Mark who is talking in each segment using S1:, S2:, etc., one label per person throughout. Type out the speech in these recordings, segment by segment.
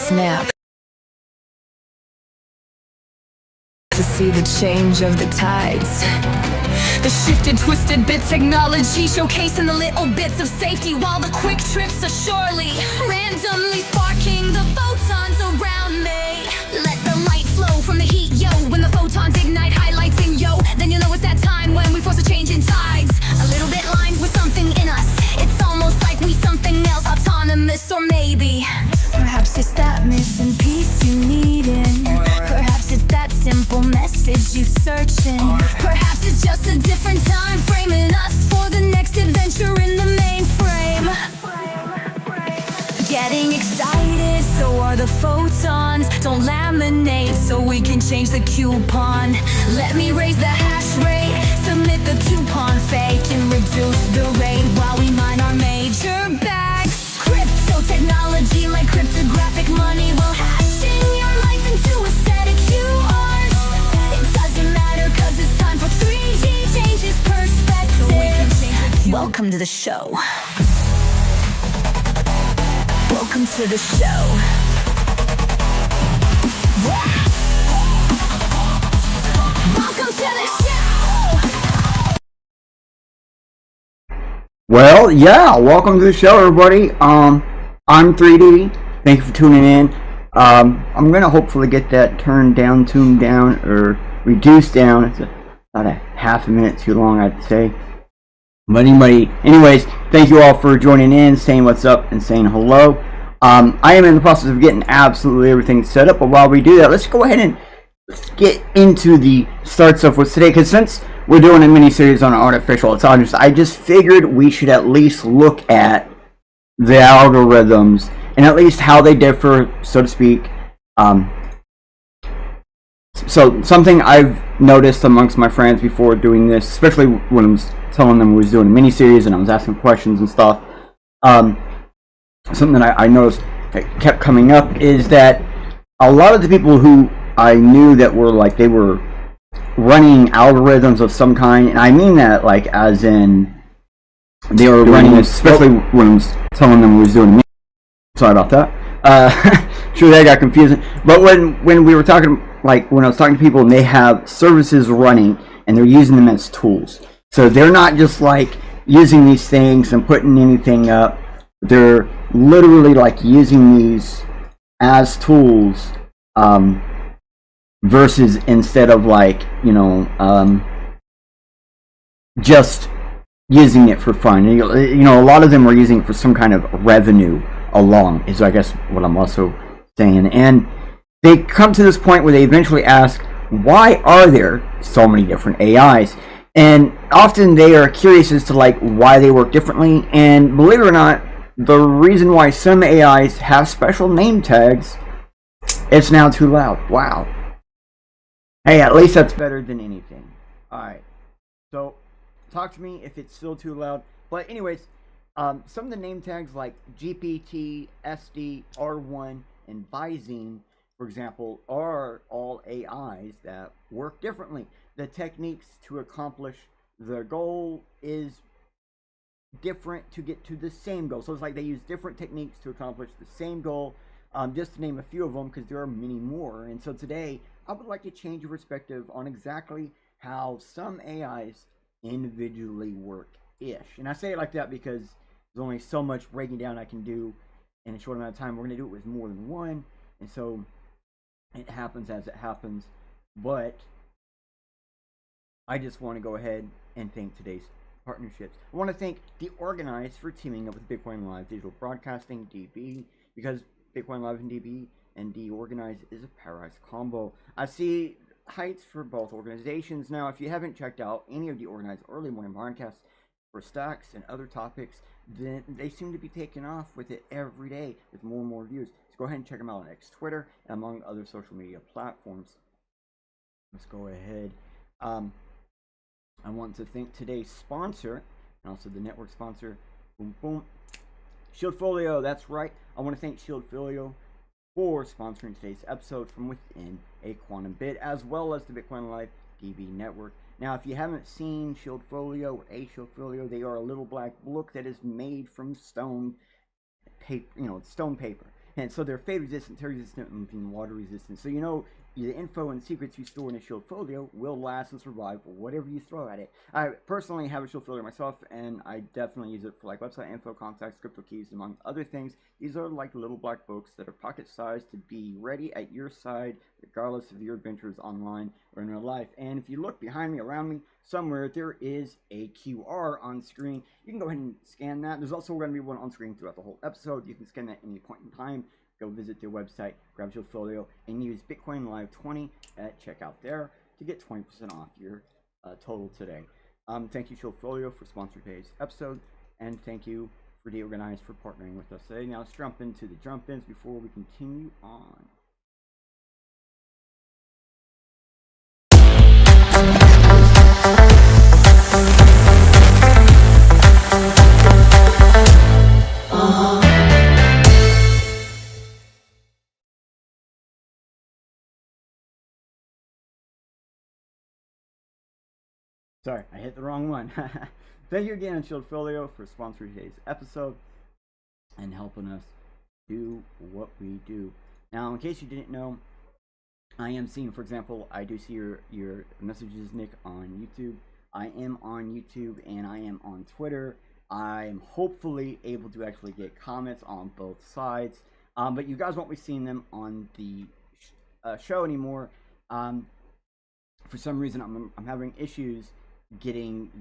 S1: snap. To see the change of the tides, the shifted, twisted bit technology, showcasing the little bits of safety, while the quick trips are surely randomly sparking the photons around me. Let the light flow from the heat, yo. When the photons ignite, highlighting, yo, then you know it's that time when we force a change in tides. A little bit lined with something in us. It's almost like we something else, autonomous, or maybe perhaps it's that missing piece you needin'. Perhaps it's that simple message you searching. Perhaps it's just a different time framing us for the next adventure in the mainframe. Getting excited, so are the photons. Don't laminate so we can change the coupon. Let me raise the hash rate, submit the coupon fake, and reduce the rate while we mine our major bags. Crypto technology like cryptographic money will hashing your life into a set of QRs. It doesn't matter cause it's time for 3D changes perspective. Welcome to the show. Welcome to the show. Welcome to the show.
S2: Well, yeah, welcome to the show, everybody. I'm 3D. Thank you for tuning in. I'm gonna hopefully get that tuned down, or reduced down. It's about a half a minute too long, I'd say. But anyways, thank you all for joining in, saying what's up, and saying hello. I am in the process of getting absolutely everything set up, but while we do that, let's go ahead and let's get into the start stuff with today, because since we're doing a mini-series on artificial intelligence, I just figured we should at least look at the algorithms and at least how they differ, so to speak. So something I've noticed amongst my friends before doing this, especially when I was telling them we was doing a mini-series and I was asking questions and stuff, something that I noticed that kept coming up is that a lot of the people who I knew that were like, they were running algorithms of some kind, and I mean that like as in they were running, especially when I was telling them we was doing a mini. Sorry about that. Sure, that got confusing. But when we were talking, like when I was talking to people and they have services running and they're using them as tools, so they're not just like using these things and putting anything up. They're literally like using these as tools, versus instead of like, you know, just using it for fun. You know, a lot of them are using it for some kind of revenue along, is I guess what I'm also saying. And they come to this point where they eventually ask, why are there so many different AIs? And often they are curious as to like why they work differently. And believe it or not, the reason why some AIs have special name tags, it's now too loud. Wow. Hey, at least that's better than anything. Alright. So, talk to me if it's still too loud. But anyways, some of the name tags like GPT, SD, R1, and Byzine, for example, are all AIs that work differently. The techniques to accomplish the goal is different to get to the same goal. So it's like they use different techniques to accomplish the same goal, just to name a few of them, because there are many more. And so today I would like to change your perspective on exactly how some AIs individually work-ish. And I say it like that because there's only so much breaking down I can do in a short amount of time. We're going to do it with more than one, and so it happens as it happens. But I just want to go ahead and thank today's partnerships. I want to thank DeOrganize for teaming up with Bitcoin Live Digital Broadcasting, DB, because Bitcoin Live and DB and DeOrganize is a paradise combo. I see heights for both organizations. Now, if you haven't checked out any of DeOrganize early morning podcasts for stocks and other topics, then they seem to be taking off with it every day with more and more views. So go ahead and check them out on X, Twitter, and among other social media platforms. Let's go ahead. I want to thank today's sponsor, and also the network sponsor, boom, boom, Shieldfolio. That's right. I want to thank Shieldfolio for sponsoring today's episode from within a quantum bit, as well as the Bitcoin Live DB network. Now, if you haven't seen Shieldfolio or a Shieldfolio, they are a little black book that is made from stone paper, stone paper. And so they're fade resistant, tear resistant, and water resistant. So you know the info and secrets you store in a shield folio will last and survive whatever you throw at it. I personally have a shield folio myself, and I definitely use it for like website info, contacts, crypto keys, among other things. These are like little black books that are pocket sized to be ready at your side, regardless of your adventures online or in real life. And if you look behind me, around me, somewhere there is a QR on screen. You can go ahead and scan that. There's also going to be one on screen throughout the whole episode. You can scan that at any point in time. Go visit their website, grab your folio, and use Bitcoin Live 20 at checkout there to get 20% off your total today. Thank you, Shieldfolio, for sponsoring today's episode, and thank you for Deorganized for partnering with us today. Now let's jump into the jump-ins before we continue on. Sorry, I hit the wrong one. Thank you again, Shieldfolio, for sponsoring today's episode and helping us do what we do. Now, in case you didn't know, I am seeing, for example, I do see your messages, Nick, on YouTube. I am on YouTube and I am on Twitter. I'm hopefully able to actually get comments on both sides, but you guys won't be seeing them on the show anymore. For some reason, I'm having issues getting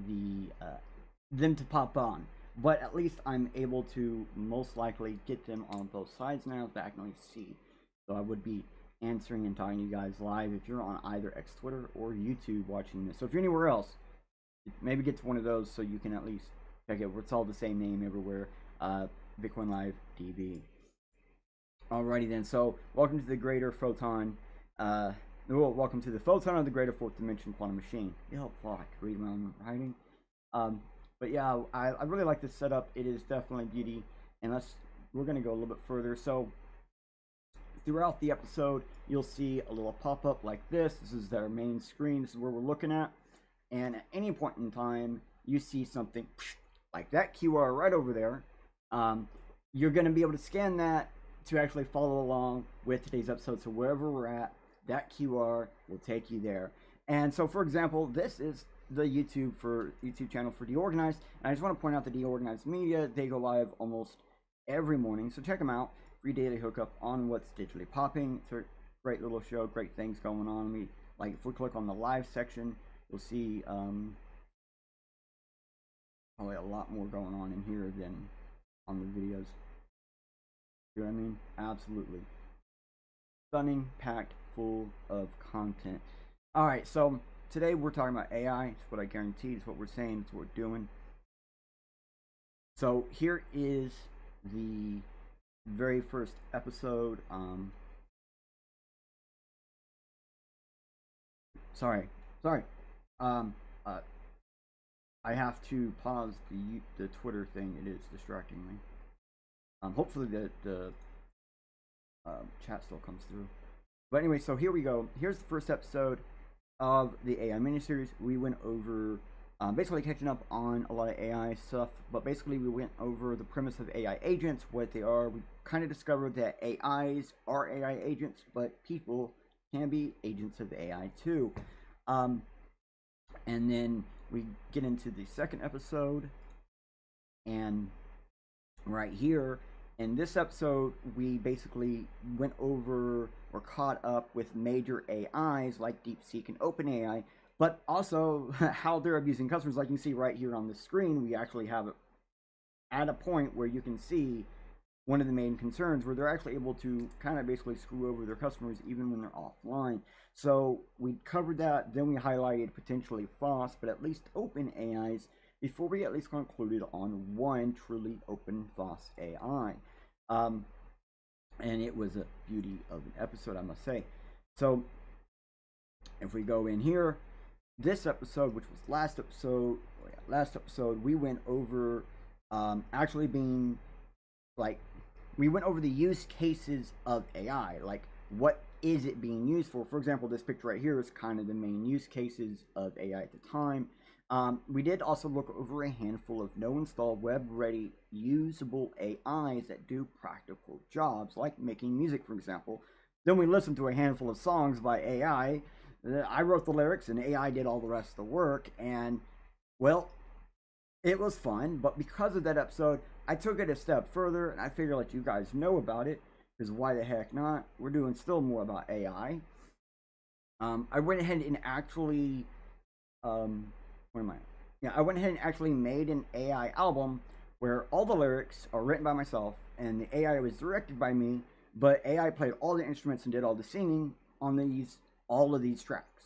S2: them to pop on, but at least I'm able to most likely get them on both sides now that I can only see. So I would be answering and talking to you guys live if you're on either X, Twitter, or YouTube watching this. So if you're anywhere else, maybe get to one of those so you can at least check it. It's all the same name everywhere, Bitcoin Live DB. Alrighty then, so welcome to the Greater Photon. Welcome to the Photon of the Greater Fourth Dimension Quantum Machine. It'll help I could read around writing. But yeah, I really like this setup. It is definitely beauty. And we're going to go a little bit further. So throughout the episode, you'll see a little pop-up like this. This is their main screen. This is where we're looking at. And at any point in time, you see something like that QR right over there. You're going to be able to scan that to actually follow along with today's episode. So wherever we're at, that QR will take you there. And so, for example, this is the YouTube channel for Deorganized. And I just want to point out the Deorganized Media. They go live almost every morning, so check them out. Free daily hookup on what's digitally popping. It's a great little show, great things going on. If we click on the live section, you'll see probably a lot more going on in here than on the videos. You know what I mean? Absolutely. Stunning, packed, full of content. Alright, so today we're talking about AI. It's what I guarantee. It's what we're saying. It's what we're doing. So here is the very first episode. Sorry. I have to pause the Twitter thing. It is distracting me. Hopefully the chat still comes through. But anyway, so here we go. Here's the first episode of the AI miniseries. We went over basically catching up on a lot of AI stuff, but basically we went over the premise of AI agents, what they are. We kind of discovered that AIs are AI agents, but people can be agents of AI too. And then we get into the second episode, and right here in this episode, we basically went over or caught up with major AIs like DeepSeek and OpenAI, but also how they're abusing customers. Like you can see right here on the screen, we actually have it at a point where you can see one of the main concerns where they're actually able to kind of basically screw over their customers even when they're offline. So we covered that, then we highlighted potentially FOSS, but at least open AIs, before we at least concluded on one truly open FOSS AI. And it was a beauty of an episode, I must say. So if we go in here, this episode, which was last episode, we went over actually being like, we went over the use cases of AI, like what is it being used for. For example, this picture right here is kind of the main use cases of AI at the time. We did also look over a handful of no-install, web-ready, usable AIs that do practical jobs, like making music, for example. Then we listened to a handful of songs by AI. I wrote the lyrics, and AI did all the rest of the work, and, well, it was fun, but because of that episode, I took it a step further, and I figured let you guys know about it, because why the heck not? We're doing still more about AI. I went ahead and actually, where am I? Yeah, I went ahead and actually made an AI album where all the lyrics are written by myself, and the AI was directed by me, but AI played all the instruments and did all the singing on all of these tracks.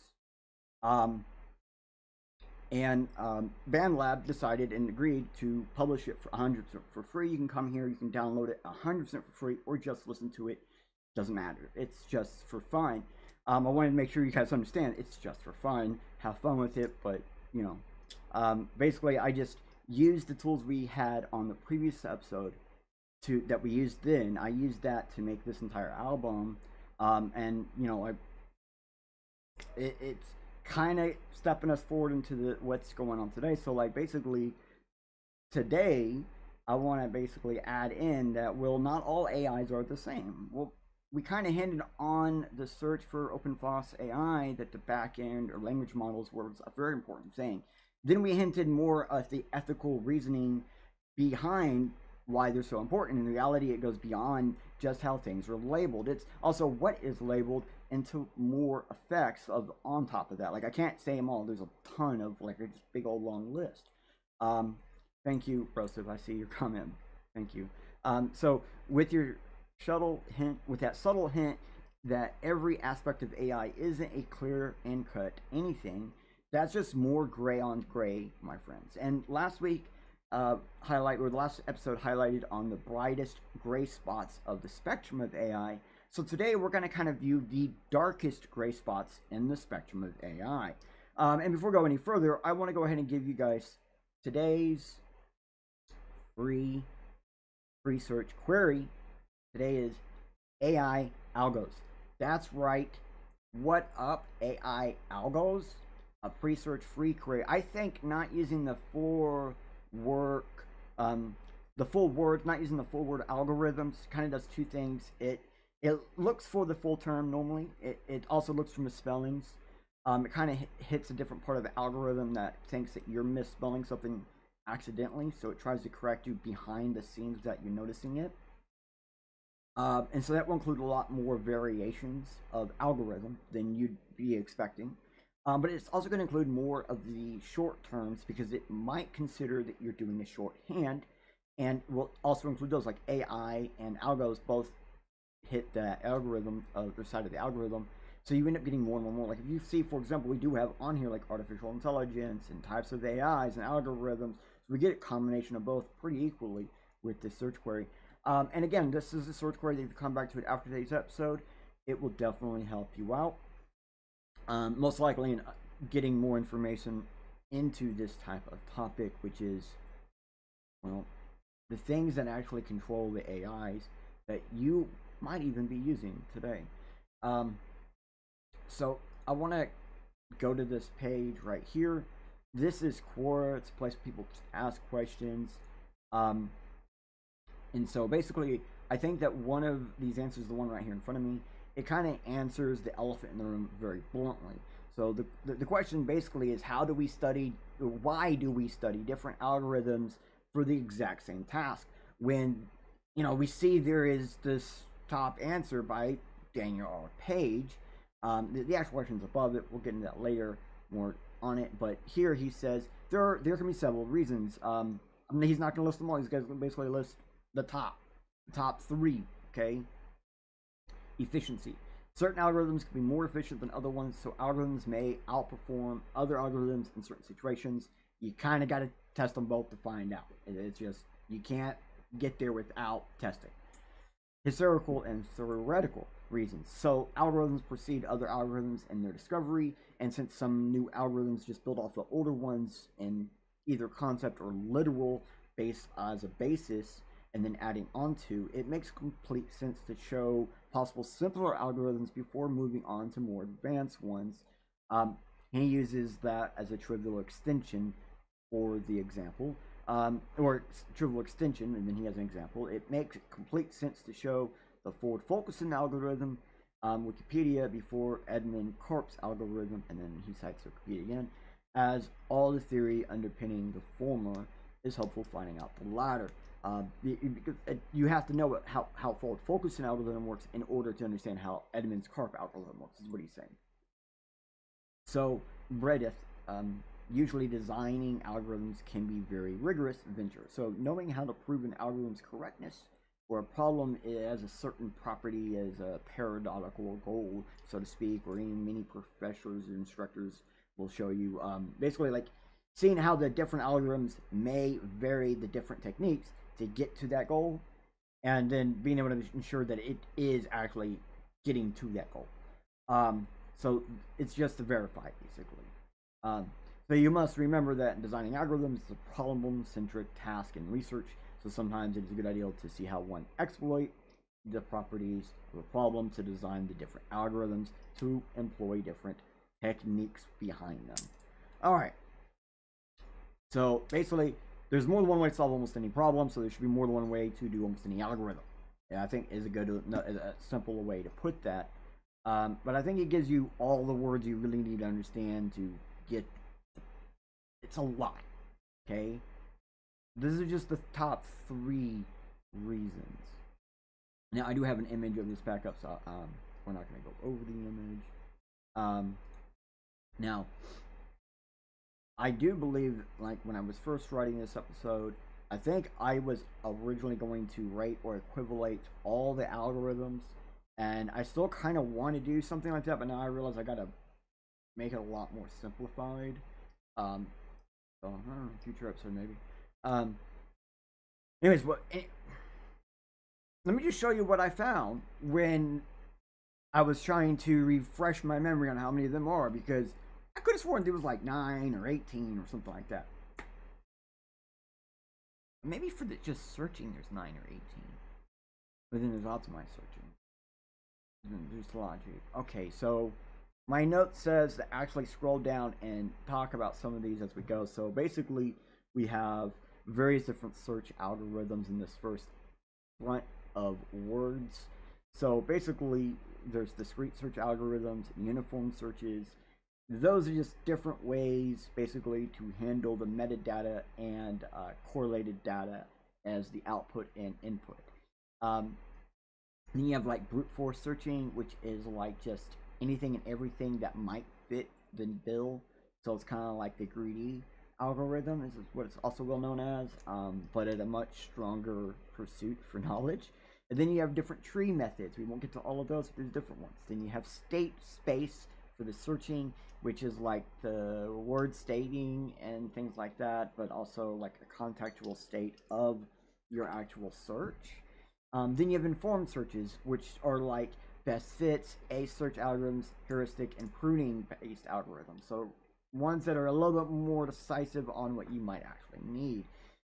S2: BandLab decided and agreed to publish it for 100% for free. You can come here, you can download it 100% for free, or just listen to it. Doesn't matter. It's just for fun. I wanted to make sure you guys understand it's just for fun. Have fun with it, but you know, basically, I just used the tools we had on the previous episode that we used then. I used that to make this entire album, and you know, it's kind of stepping us forward into what's going on today. So like basically today I want to basically add in that, well, not all AIs are the same. Well, we kind of hinted on the search for OpenFOSS AI that the backend or language models was a very important thing. Then we hinted more of the ethical reasoning behind why they're so important. In reality, it goes beyond just how things are labeled. It's also what is labeled into more effects of on top of that. Like I can't say them all. There's a ton of like a just big old long list. Thank you, Rosif. I see your comment. Thank you. So with your that subtle hint that every aspect of AI isn't a clear and cut anything, that's just more gray on gray, my friends. And last week, the last episode highlighted on the brightest gray spots of the spectrum of AI. So today we're going to kind of view the darkest gray spots in the spectrum of AI. And before we go any further, I want to go ahead and give you guys today's free search query. Today is AI algos. That's right. What up, AI algos? A pre-search free query. I think not using the full word algorithms kind of does two things. It looks for the full term normally. It also looks for misspellings. It kind of hits a different part of the algorithm that thinks that you're misspelling something accidentally, so it tries to correct you behind the scenes that you're noticing it. And so that will include a lot more variations of algorithm than you'd be expecting. But it's also going to include more of the short terms because it might consider that you're doing a shorthand, and will also include those like AI and algos both hit the algorithm of the side of the algorithm. So you end up getting more and more. Like if you see, for example, we do have on here like artificial intelligence and types of AIs and algorithms. So we get a combination of both pretty equally with this search query. And again, this is a search query that if you come back to it after today's episode, it will definitely help you out. Most likely in getting more information into this type of topic, which is, well, the things that actually control the AIs that you might even be using today. So I want to go to this page right here. This is Quora. It's a place where people ask questions. And so basically, I think that one of these answers, the one right here in front of me, it kind of answers the elephant in the room very bluntly. So the question basically is, how do we study, or why do we study different algorithms for the exact same task? When, you know, we see there is this top answer by Daniel R. Page. The actual question's above it. We'll get into that later, more on it. But here he says there can be several reasons. I mean, he's not going to list them all. He's going to basically list the top three. Okay. Efficiency. Certain algorithms can be more efficient than other ones, so algorithms may outperform other algorithms in certain situations. You kind of got to test them both to find out. It's just, you can't get there without testing. Historical and theoretical reasons. So algorithms precede other algorithms in their discovery, and since some new algorithms just build off the older ones in either concept or literal base as a basis, and then adding onto, it makes complete sense to show possible simpler algorithms before moving on to more advanced ones. he uses that as a trivial extension for the example, or trivial extension, and then he has an example. It makes complete sense to show the forward focusing algorithm, Wikipedia before Edmund Karp's algorithm, and then he cites Wikipedia again, as all the theory underpinning the former is helpful finding out the latter. Because you have to know how forward focusing algorithm works in order to understand how Edmund's Karp algorithm works, is what he's saying. So, Reddit, usually designing algorithms can be very rigorous venture. So, knowing how to prove an algorithm's correctness or a problem as a certain property as a paradoxical goal, so to speak, or many professors and instructors will show you, basically like seeing how the different algorithms may vary the different techniques to get to that goal, and then being able to ensure that it is actually getting to that goal. So it's just to verify, basically. So you must remember that in designing algorithms is a problem-centric task in research. So sometimes it is a good idea to see how one exploit the properties of a problem to design the different algorithms to employ different techniques behind them. All right. So basically, there's more than one way to solve almost any problem. So there should be more than one way to do almost any algorithm. Yeah, I think is a simple way to put that. But I think it gives you all the words you really need to understand to get. It's a lot. Okay. This is just the top 3 reasons. Now I do have an image of this backup, so we're not going to go over the image. Now, I do believe, like when I was first writing this episode, I think I was originally going to rate or equivalate all the algorithms, and I still kind of want to do something like that, but now I realize I got to make it a lot more simplified. So I don't know, future episode maybe. Anyways, let me just show you what I found when I was trying to refresh my memory on how many of them are, because I could have sworn there was like 9 or 18 or something like that. Maybe for just searching there's 9 or 18. But then there's optimized searching. And then there's logic. Okay, so my note says to actually scroll down and talk about some of these as we go. So basically we have various different search algorithms in this first front of words. So basically there's discrete search algorithms, uniform searches. Those are just different ways basically to handle the metadata and correlated data as the output and input. Then you have like brute force searching, which is like just anything and everything that might fit the bill. So it's kind of like the greedy algorithm is what it's also well known as, but at a much stronger pursuit for knowledge. And then you have different tree methods. We won't get to all of those, but there's different ones. Then you have state space for the searching, which is like the word stating and things like that, but also like a contextual state of your actual search. Then you have informed searches, which are like best fits, ACE search algorithms, heuristic, and pruning based algorithms. So ones that are a little bit more decisive on what you might actually need.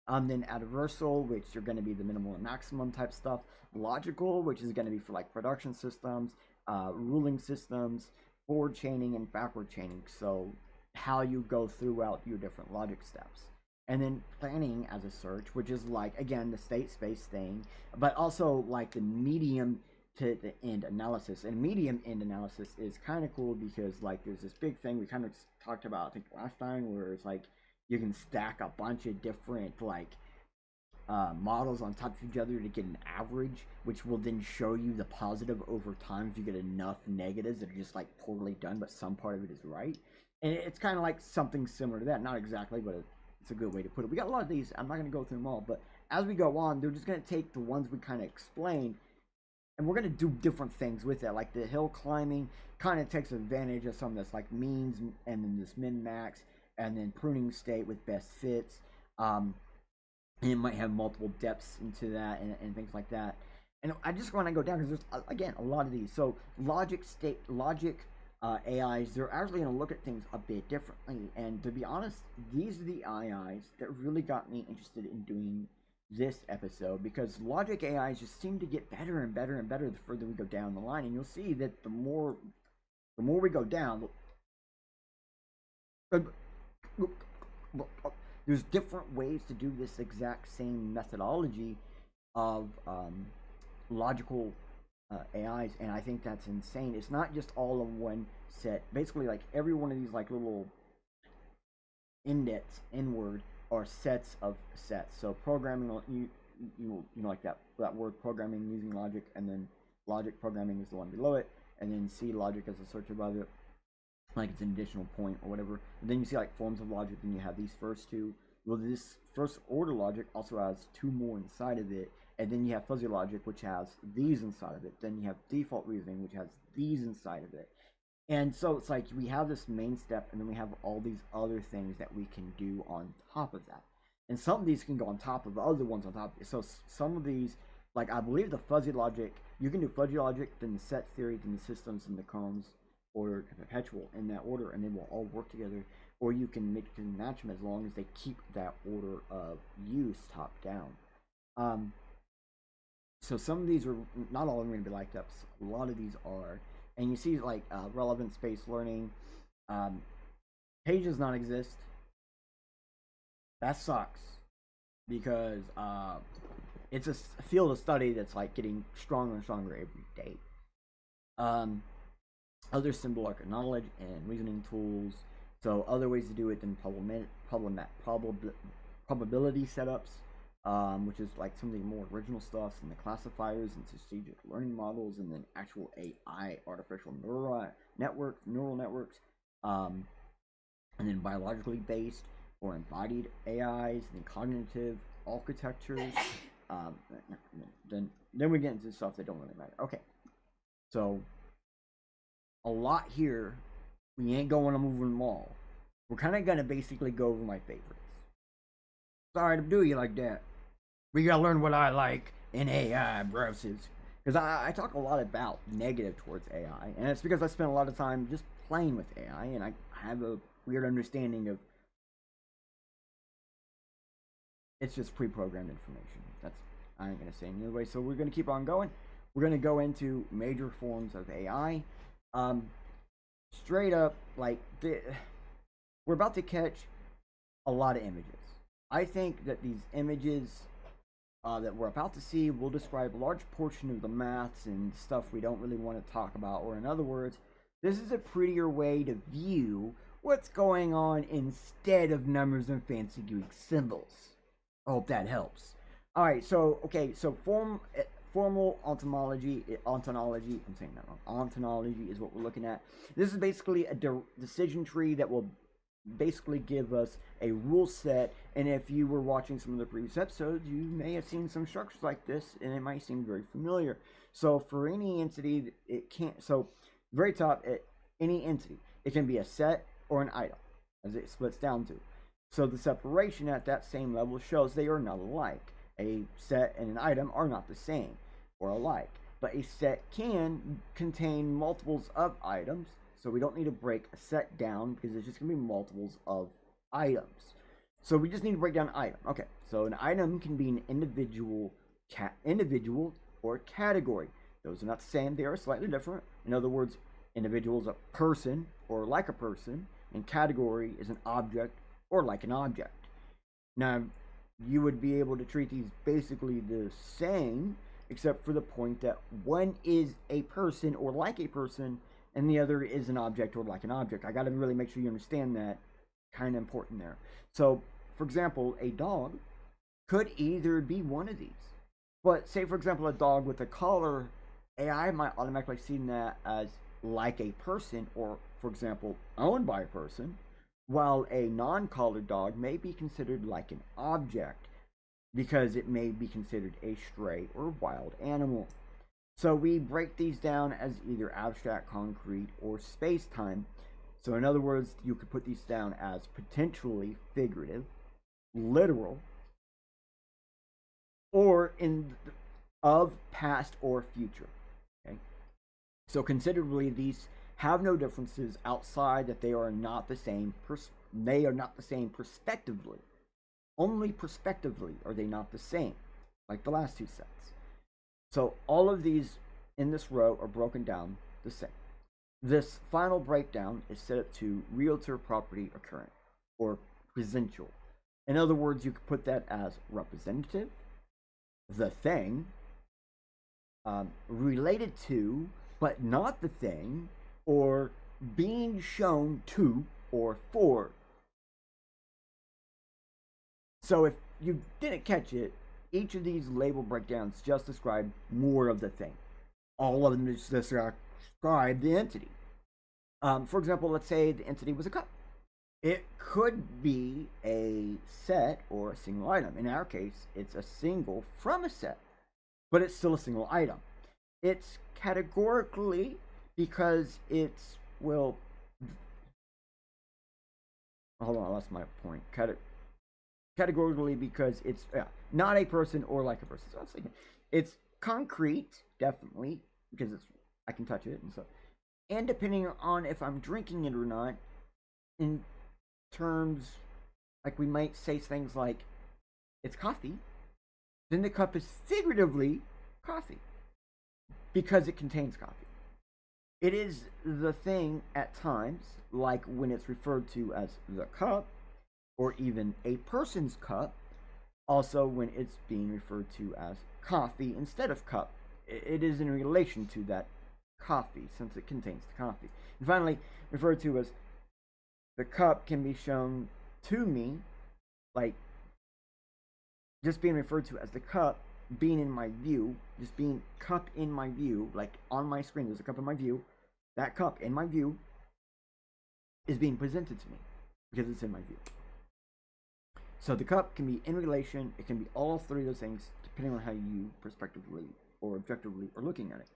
S2: Then adversal, which are going to be the minimal and maximum type stuff. Logical, which is going to be for like production systems, ruling systems, forward chaining and backward chaining. So how you go throughout your different logic steps. And then planning as a search, which is like, again, the state space thing, but also like the medium to the end analysis. And medium end analysis is kind of cool because like there's this big thing we kind of talked about, I think last time, where it's like you can stack a bunch of different like models on top of each other to get an average, which will then show you the positive over time if you get enough negatives that are just like poorly done, but some part of it is right. And it's kind of like something similar to that. Not exactly, but it's a good way to put it. We got a lot of these. I'm not going to go through them all, but as we go on, they're just going to take the ones we kind of explained, and we're going to do different things with it. Like the hill climbing kind of takes advantage of some of this, like means, and then this min-max, and then pruning state with best fits. And it might have multiple depths into that and things like that. And I just want to go down because there's, again, a lot of these. So logic AIs, they're actually going to look at things a bit differently. And to be honest, these are the AIs that really got me interested in doing this episode, because logic AIs just seem to get better and better and better the further we go down the line. And you'll see that the more we go down, There's different ways to do this exact same methodology of logical AIs, and I think that's insane. It's not just all in one set. Basically, like every one of these like little indents inward are sets of sets. So programming, you know like that word programming using logic, and then logic programming is the one below it, and then C logic as a search above it, like it's an additional point or whatever. And then you see like forms of logic, and you have these first two. Well, this first order logic also has two more inside of it, and then you have fuzzy logic, which has these inside of it. Then you have default reasoning, which has these inside of it. And so it's like we have this main step, and then we have all these other things that we can do on top of that. And some of these can go on top of the other ones on top of it. So some of these, like I believe the fuzzy logic, you can do fuzzy logic, then the set theory, then the systems, and the kernels, or perpetual in that order, and they will all work together. Or you can mix and match them as long as they keep that order of use top down. So some of these are, not all of them are going to be like that, a lot of these are. And you see like relevance-based learning. Page does not exist. That sucks, because it's a field of study that's like getting stronger and stronger every day. Other symbolic knowledge and reasoning tools. So other ways to do it than probability setups, which is like some of the more original stuff, and the classifiers and strategic learning models, and then actual AI, artificial neural networks, and then biologically based or embodied AIs, and then cognitive architectures. Then we get into stuff that don't really matter. Okay, so a lot here. We ain't going to move them all. We're kind of gonna basically go over my favorites. Sorry to do you like that. We gotta learn what I like in AI browsers, because I talk a lot about negative towards AI, and it's because I spend a lot of time just playing with AI, and I have a weird understanding of it's just pre-programmed information. That's, I ain't gonna say any other way. So we're gonna keep on going. We're gonna go into major forms of AI. Straight up, like we're about to catch a lot of images. I think that these images that we're about to see will describe a large portion of the maths and stuff we don't really want to talk about. Or in other words, this is a prettier way to view what's going on instead of numbers and fancy Greek symbols. I hope that helps. All right, so okay, so formal ontology, I'm saying that wrong. Ontology is what we're looking at. This is basically a decision tree that will basically give us a rule set, and if you were watching some of the previous episodes, you may have seen some structures like this, and it might seem very familiar. So for any entity, it can't, so very top, any entity, it can be a set or an item, as it splits down to. So the separation at that same level shows they are not alike. A set and an item are not the same or alike, but a set can contain multiples of items, so we don't need to break a set down because it's just going to be multiples of items. So we just need to break down an item. Okay, so an item can be an individual or category. Those are not the same, they are slightly different. In other words, individual is a person or like a person, and category is an object or like an object. Now, you would be able to treat these basically the same, except for the point that one is a person or like a person, and the other is an object or like an object. I got to really make sure you understand that. Kind of important there. So, for example, a dog could either be one of these. But say, for example, a dog with a collar, AI might automatically see that as like a person, or, for example, owned by a person, while a non-collared dog may be considered like an object because it may be considered a stray or wild animal. So we break these down as either abstract, concrete, or space-time. So in other words, you could put these down as potentially figurative, literal, or of past or future. Okay? So considerably, these have no differences outside that they are not the same. They are not the same prospectively. Only prospectively are they not the same, like the last two sets. So all of these in this row are broken down the same. This final breakdown is set up to realtor property occurrence or presential. In other words, you could put that as representative, the thing, related to, but not the thing, or being shown to or for. So if you didn't catch it, each of these label breakdowns just describe more of the thing. All of them just describe the entity. For example, let's say the entity was a cup. It could be a set or a single item. In our case, it's a single from a set, but it's still a single item. It's categorically because it's, well, hold on, I lost my point. Categorically because it's not a person or like a person. So I'm saying it's concrete, definitely, because it's, I can touch it and stuff. And depending on if I'm drinking it or not, in terms, like we might say things like, it's coffee, then the cup is figuratively coffee because it contains coffee. It is the thing at times, like when it's referred to as the cup, or even a person's cup, also when it's being referred to as coffee instead of cup. It is in relation to that coffee since it contains the coffee. And finally, referred to as the cup can be shown to me, like just being referred to as the cup being in my view, just being cup in my view, like on my screen there's a cup in my view. That cup in my view is being presented to me because it's in my view. So the cup can be in relation, it can be all three of those things depending on how you prospectively or objectively are looking at it.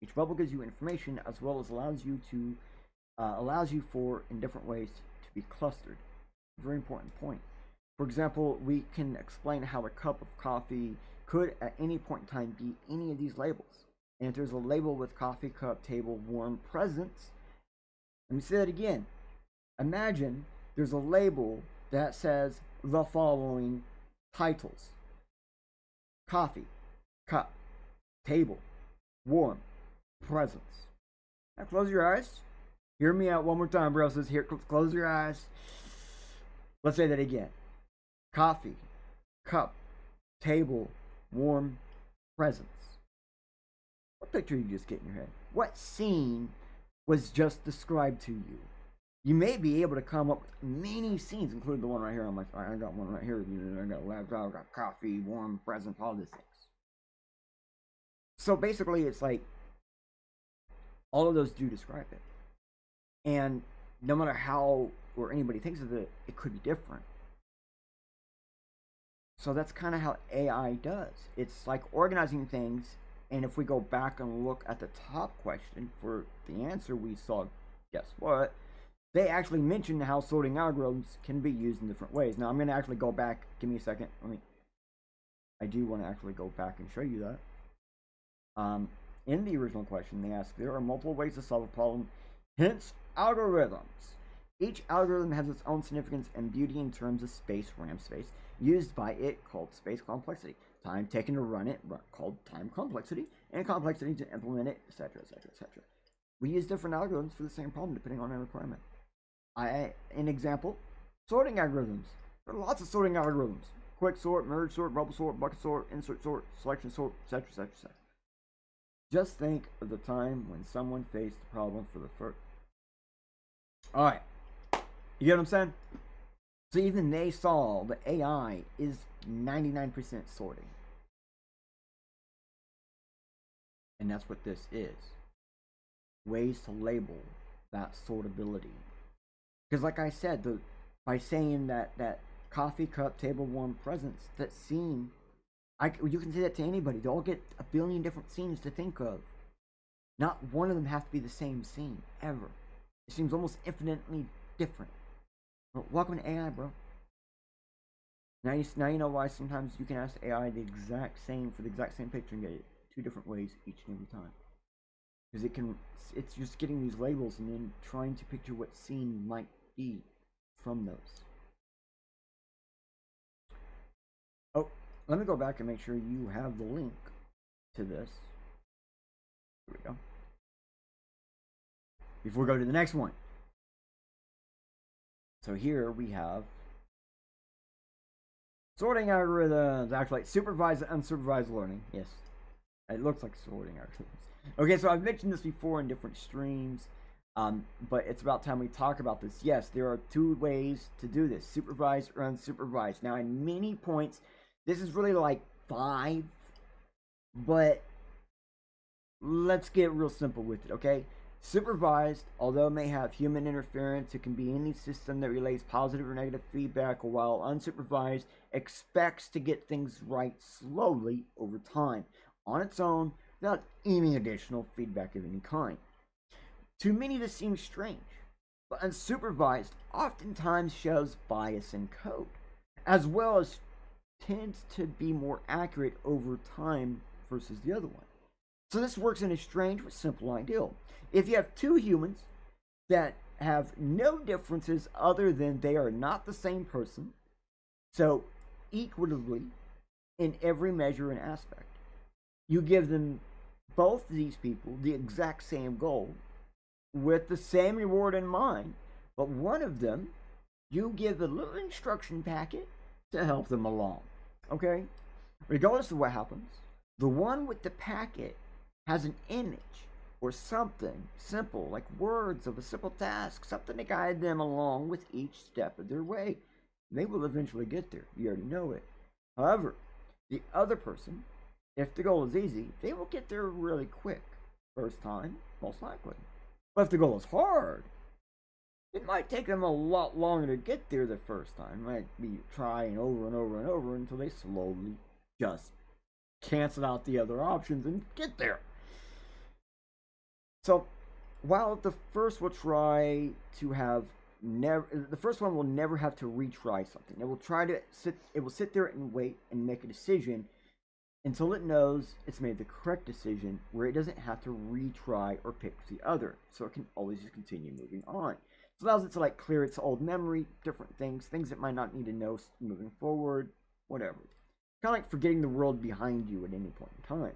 S2: Each bubble gives you information as well as allows you for in different ways to be clustered. Very important point. For example, we can explain how a cup of coffee could at any point in time be any of these labels. And if there's a label with coffee cup, table, warm, presence, let me say that again. Imagine there's a label that says the following titles: coffee, cup, table, warm, presence. Now close your eyes. Hear me out one more time, bro. Says here, close your eyes. Let's say that again. Coffee, cup, table, warm, presence. What picture you just get in your head? What scene was just described to you? You may be able to come up with many scenes, including the one right here on my phone. I got one right here. I got a laptop, I got coffee, warm, present, all these things. So basically, it's like all of those do describe it. And no matter how or anybody thinks of it, it could be different. So that's kind of how AI does. It's like organizing things. And if we go back and look at the top question for the answer we saw, guess what? They actually mentioned how sorting algorithms can be used in different ways. Now I'm going to actually go back. Give me a second. I do want to actually go back and show you that. In the original question, they asked, there are multiple ways to solve a problem, hence algorithms. Each algorithm has its own significance and beauty in terms of space, RAM space, used by it called space complexity, time taken to run it called time complexity, and complexity to implement it, etc., etc., etc. We use different algorithms for the same problem depending on our requirement. An example, sorting algorithms. There are lots of sorting algorithms. Quick sort, merge sort, bubble sort, bucket sort, insert sort, selection sort, etc., etc., etc. Just think of the time when someone faced the problem for the first. Alright. You get what I'm saying? So even they saw the AI is 99% sorting. And that's what this is. Ways to label that sortability. Because like I said, by saying that coffee cup, table, warm, presence, that scene, you can say that to anybody. They all get a billion different scenes to think of. Not one of them has to be the same scene, ever. It seems almost infinitely different. Well, welcome to AI, bro. Now you know why sometimes you can ask AI the exact same for the exact same picture and get it two different ways each and every time. Because it's just getting these labels and then trying to picture what scene might be from those. Oh, let me go back and make sure you have the link to this. Here we go. before we go to the next one. So here we have sorting algorithms, actually supervised and unsupervised learning. Yes, it looks like sorting algorithms. Okay, so I've mentioned this before in different streams, but it's about time we talk about this. Yes, there are two ways to do this, supervised or unsupervised. Now, in many points, this is really like 5, but let's get real simple with it, okay? Supervised, although it may have human interference, it can be any system that relays positive or negative feedback, while unsupervised expects to get things right slowly over time, on its own, without any additional feedback of any kind. To many, this seems strange, but unsupervised oftentimes shows bias in code, as well as tends to be more accurate over time versus the other one. So this works in a strange but simple ideal. If you have two humans that have no differences other than they are not the same person, so equitably in every measure and aspect, you give them, both these people, the exact same goal with the same reward in mind, but one of them, you give a little instruction packet to help them along. Okay? Regardless of what happens, the one with the packet has an image or something simple, like words of a simple task, something to guide them along with each step of their way. They will eventually get there. You already know it. However, the other person, if the goal is easy, they will get there really quick. First time, most likely. But if the goal is hard, it might take them a lot longer to get there the first time. It might be trying over and over and over until they slowly just cancel out the other options and get there. So, while the first will try to have the first one will never have to retry something. It will sit there and wait and make a decision until it knows it's made the correct decision, where it doesn't have to retry or pick the other. So it can always just continue moving on. It allows it to like clear its old memory, different things it might not need to know moving forward, whatever. Kind of like forgetting the world behind you at any point in time.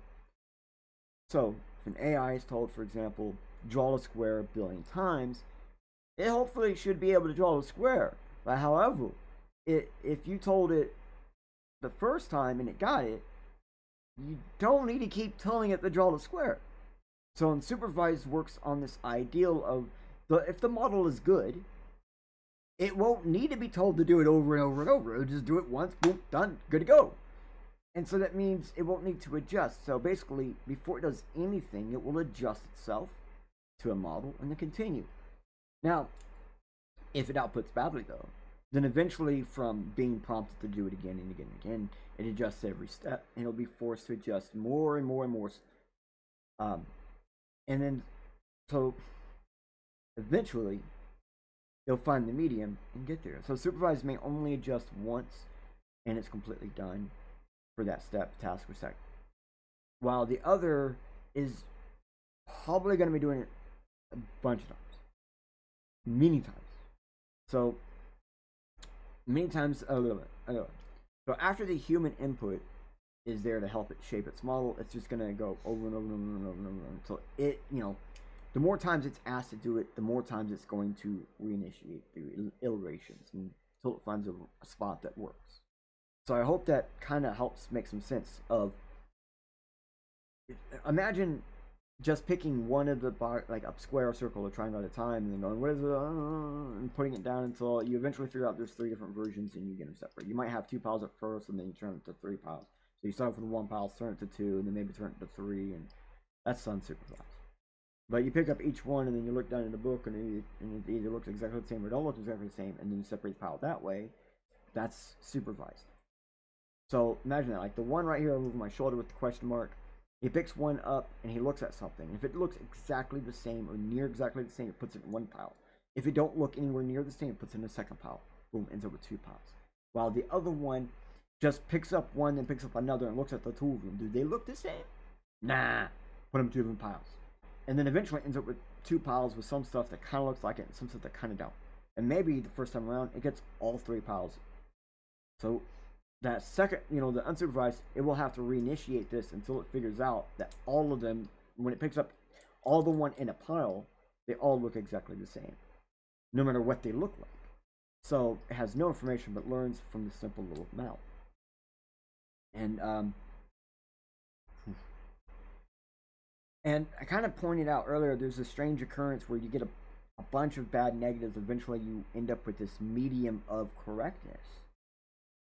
S2: So, if an AI is told, for example, draw a square 1 billion times, it hopefully should be able to draw a square. But however, if you told it the first time and it got it, you don't need to keep telling it to draw the square. So, unsupervised works on this ideal of, if the model is good, it won't need to be told to do it over and over and over. It'll just do it once, boom, done, good to go. And so that means it won't need to adjust. So basically, before it does anything, it will adjust itself to a model and then continue. Now, if it outputs badly though, then eventually from being prompted to do it again and again and again, it adjusts every step and it'll be forced to adjust more and more and more. And then, so eventually, it'll find the medium and get there. So supervised may only adjust once and it's completely done for that step, task, or second. While the other is probably going to be doing it a bunch of times. Many times. So, many times a little bit. So after the human input is there to help it shape its model, it's just going to go over and over and over and over and over until it, the more times it's asked to do it, the more times it's going to reinitiate the iterations until it finds a spot that works. So I hope that kind of helps make some sense of, imagine just picking one of the like a square, circle, or triangle at a time, and then going, what is it, and putting it down until you eventually figure out there's 3 different versions and you get them separate. You might have 2 piles at first, and then you turn it to 3 piles. So you start off with 1 pile, turn it to 2, and then maybe turn it to 3, and that's unsupervised. But you pick up each one, and then you look down in the book, and it either looks exactly the same or don't look exactly the same, and then you separate the pile that way. That's supervised. So imagine that, like the one right here over my shoulder with the question mark, he picks one up and he looks at something. If it looks exactly the same or near exactly the same, it puts it in 1 pile. If it don't look anywhere near the same, it puts it in a second pile. Boom, ends up with 2 piles. While the other one just picks up one, then picks up another and looks at the 2 of them. Do they look the same? Nah. Put them in 2 different piles. And then eventually ends up with 2 piles with some stuff that kind of looks like it and some stuff that kind of don't. And maybe the first time around, it gets all 3 piles. So that second, the unsupervised, it will have to reinitiate this until it figures out that all of them, when it picks up all the one in a pile, They all look exactly the same, no matter what they look like. So it has no information but learns from the simple little amount. And I kind of pointed out earlier, there's a strange occurrence where you get a bunch of bad negatives. Eventually you end up with this medium of correctness.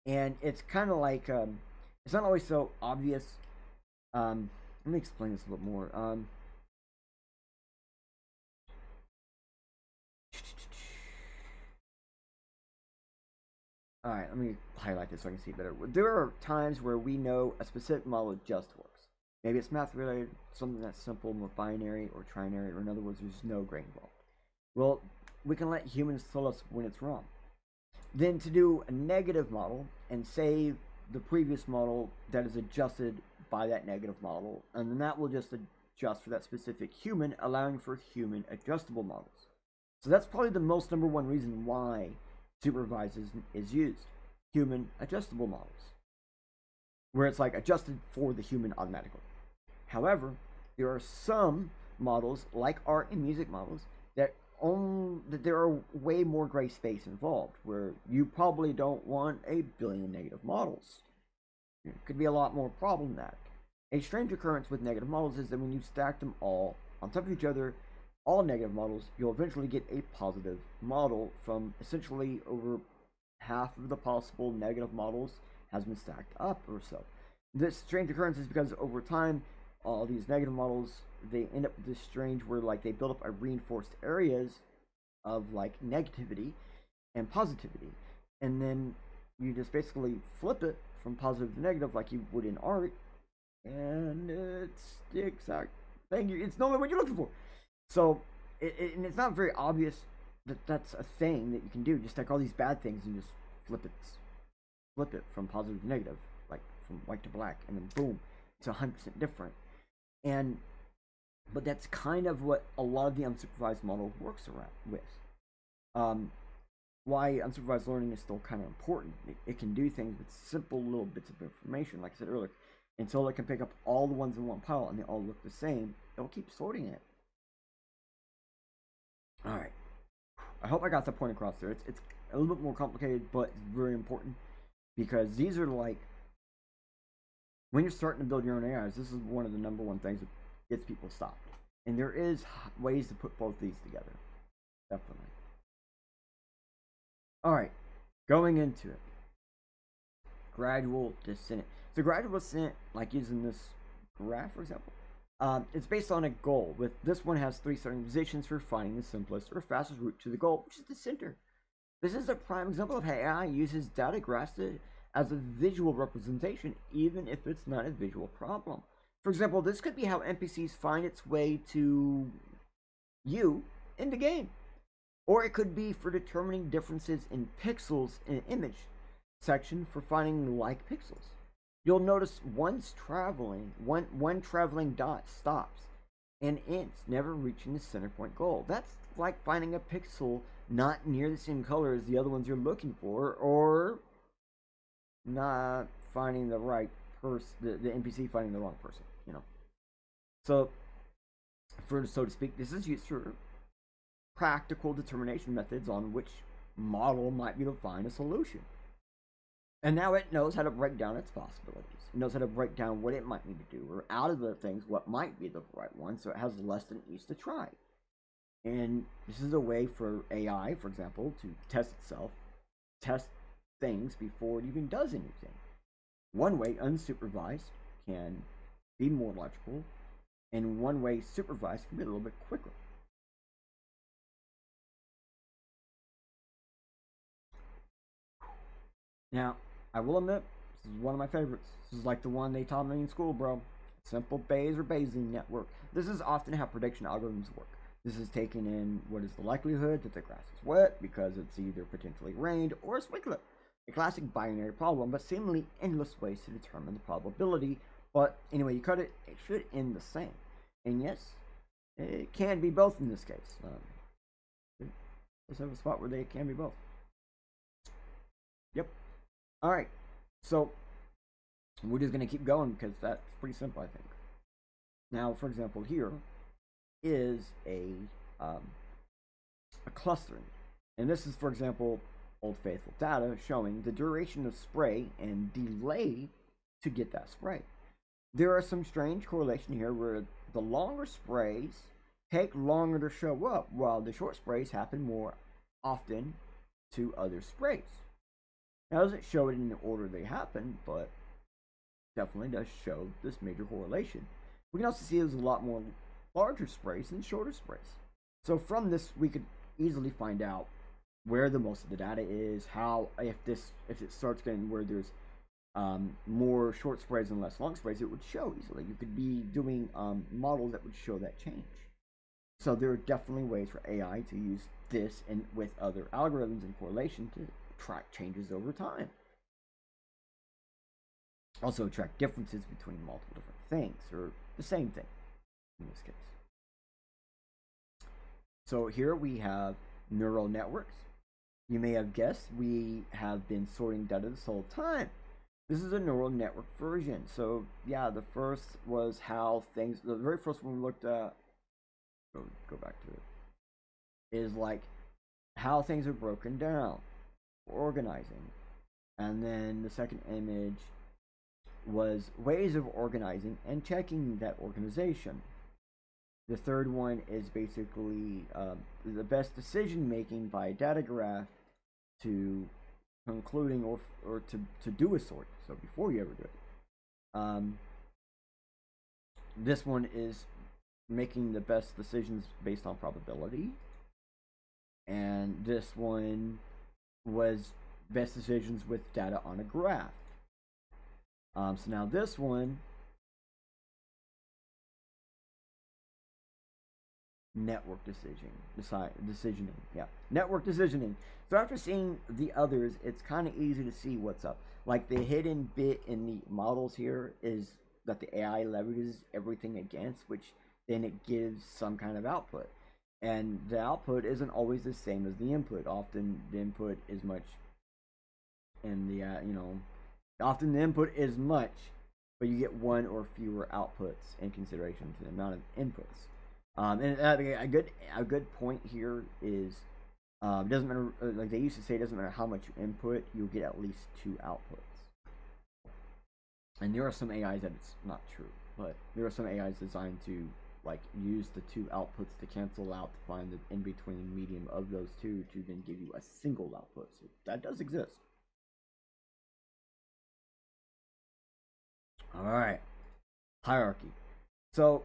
S2: And it's kind of like, it's not always so obvious. Let me explain this a little more. Alright, let me highlight this so I can see it better. There are times where we know a specific model just works. Maybe it's math related, something that's simple, more binary or trinary, or in other words, there's no gray involved. Well, we can let humans tell us when it's wrong. Then to do a negative model and save the previous model that is adjusted by that negative model, and then that will just adjust for that specific human, allowing for human adjustable models. So that's probably the most number one reason why supervised is used. Human adjustable models, where it's like adjusted for the human automatically. However, there are some models, like art and music models, that there are way more gray space involved, where you probably don't want a billion negative models. It could be a lot more problematic. A strange occurrence with negative models is that when you stack them all on top of each other, all negative models, you'll eventually get a positive model from essentially over half of the possible negative models has been stacked up or so. This strange occurrence is because over time, all these negative models, they end up with this strange where like they build up a reinforced areas of like negativity and positivity. And then you just basically flip it from positive to negative like you would in art. And it's the exact thing. It's normally what you're looking for. So, and it's not very obvious that that's a thing that you can do. Just take all these bad things and just flip it from positive to negative, like from white to black, and then boom, it's 100% different. But that's kind of what a lot of the unsupervised model works around with. Why unsupervised learning is still kind of important. It can do things with simple little bits of information, like I said earlier, until it can pick up all the ones in one pile and they all look the same. It'll keep sorting it. Alright, I hope I got the point across there. It's a little bit more complicated, but it's very important, because these are like, when you're starting to build your own AIs, this is one of the number one things that gets people stopped. And there is ways to put both these together, definitely. Alright, going into it. Gradual descent. So gradual descent, like using this graph, for example, it's based on a goal. With this one has 3 starting positions for finding the simplest or fastest route to the goal, which is the center. This is a prime example of how AI uses data graphs as a visual representation, even if it's not a visual problem. For example, this could be how NPCs find its way to you in the game. Or it could be for determining differences in pixels in an image section for finding like pixels. You'll notice one traveling dot stops and ends, never reaching the center point goal. That's like finding a pixel not near the same color as the other ones you're looking for, or not finding the right person, the NPC finding the wrong person, you know. So to speak, this is used for practical determination methods on which model might be to find a solution. And now it knows how to break down its possibilities. It knows how to break down what it might need to do, or out of the things, what might be the right one, so it has less than it needs to try. And this is a way for AI, for example, to test itself, test things before it even does anything. One way, unsupervised, can be more logical, and one way, supervised, can be a little bit quicker. Now, I will admit, this is one of my favorites. This is like the one they taught me in school, bro. Simple Bayes or Bayesian network. This is often how prediction algorithms work. This is taking in what is the likelihood that the grass is wet because it's either potentially rained or it's wickless. A classic binary problem, but seemingly endless ways to determine the probability. But anyway you cut it, it should end the same. And yes, it can be both in this case. Let's have a spot where they can be both. Yep. Alright, so we're just going to keep going because that's pretty simple, I think. Now, for example, here is a a clustering. And this is, for example, Old Faithful data showing the duration of spray and delay to get that spray. There are some strange correlation here where the longer sprays take longer to show up, while the short sprays happen more often to other sprays. Now, it doesn't show it in the order they happen, but definitely does show this major correlation. We can also see there's a lot more larger sprays than shorter sprays. So from this, we could easily find out where the most of the data is, how if it starts getting where there's more short sprays and less long sprays, it would show easily. You could be doing models that would show that change. So there are definitely ways for AI to use this and with other algorithms and correlation to track changes over time. Also track differences between multiple different things, or the same thing in this case. So here we have neural networks. You may have guessed we have been sorting data this whole time. This is a neural network version. So yeah, the first was how things, the very first one we looked at, go back to it, is like how things are broken down, organizing. And then the second image was ways of organizing and checking that organization. The third one is basically the best decision making by a data graph to concluding or to do a sort. So before you ever do it. This one is making the best decisions based on probability. And this one was best decisions with data on a graph. So now this one, network decisioning. Yeah, network decisioning. So after seeing the others, it's kind of easy to see what's up. Like the hidden bit in the models here is that the AI leverages everything against, which then it gives some kind of output. And the output isn't always the same as the input. Often the input is much, and often the input is much, but you get one or fewer outputs in consideration to the amount of inputs. And a good point here is it doesn't matter, like they used to say, it doesn't matter how much you input, you'll get at least 2 outputs. And there are some AIs that it's not true, but there are some AIs designed to like use the 2 outputs to cancel out to find the in-between medium of those 2 to then give you a single output. So that does exist. Alright, hierarchy. So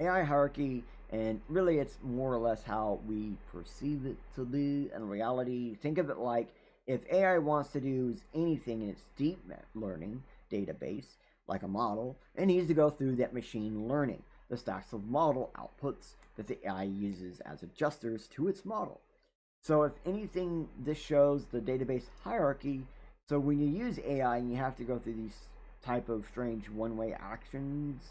S2: AI hierarchy, and really it's more or less how we perceive it to be in reality. Think of it like if AI wants to do anything in its deep learning database, like a model, it needs to go through that machine learning, the stacks of model outputs that the AI uses as adjusters to its model. So if anything, this shows the database hierarchy. So when you use AI and you have to go through these type of strange one-way actions,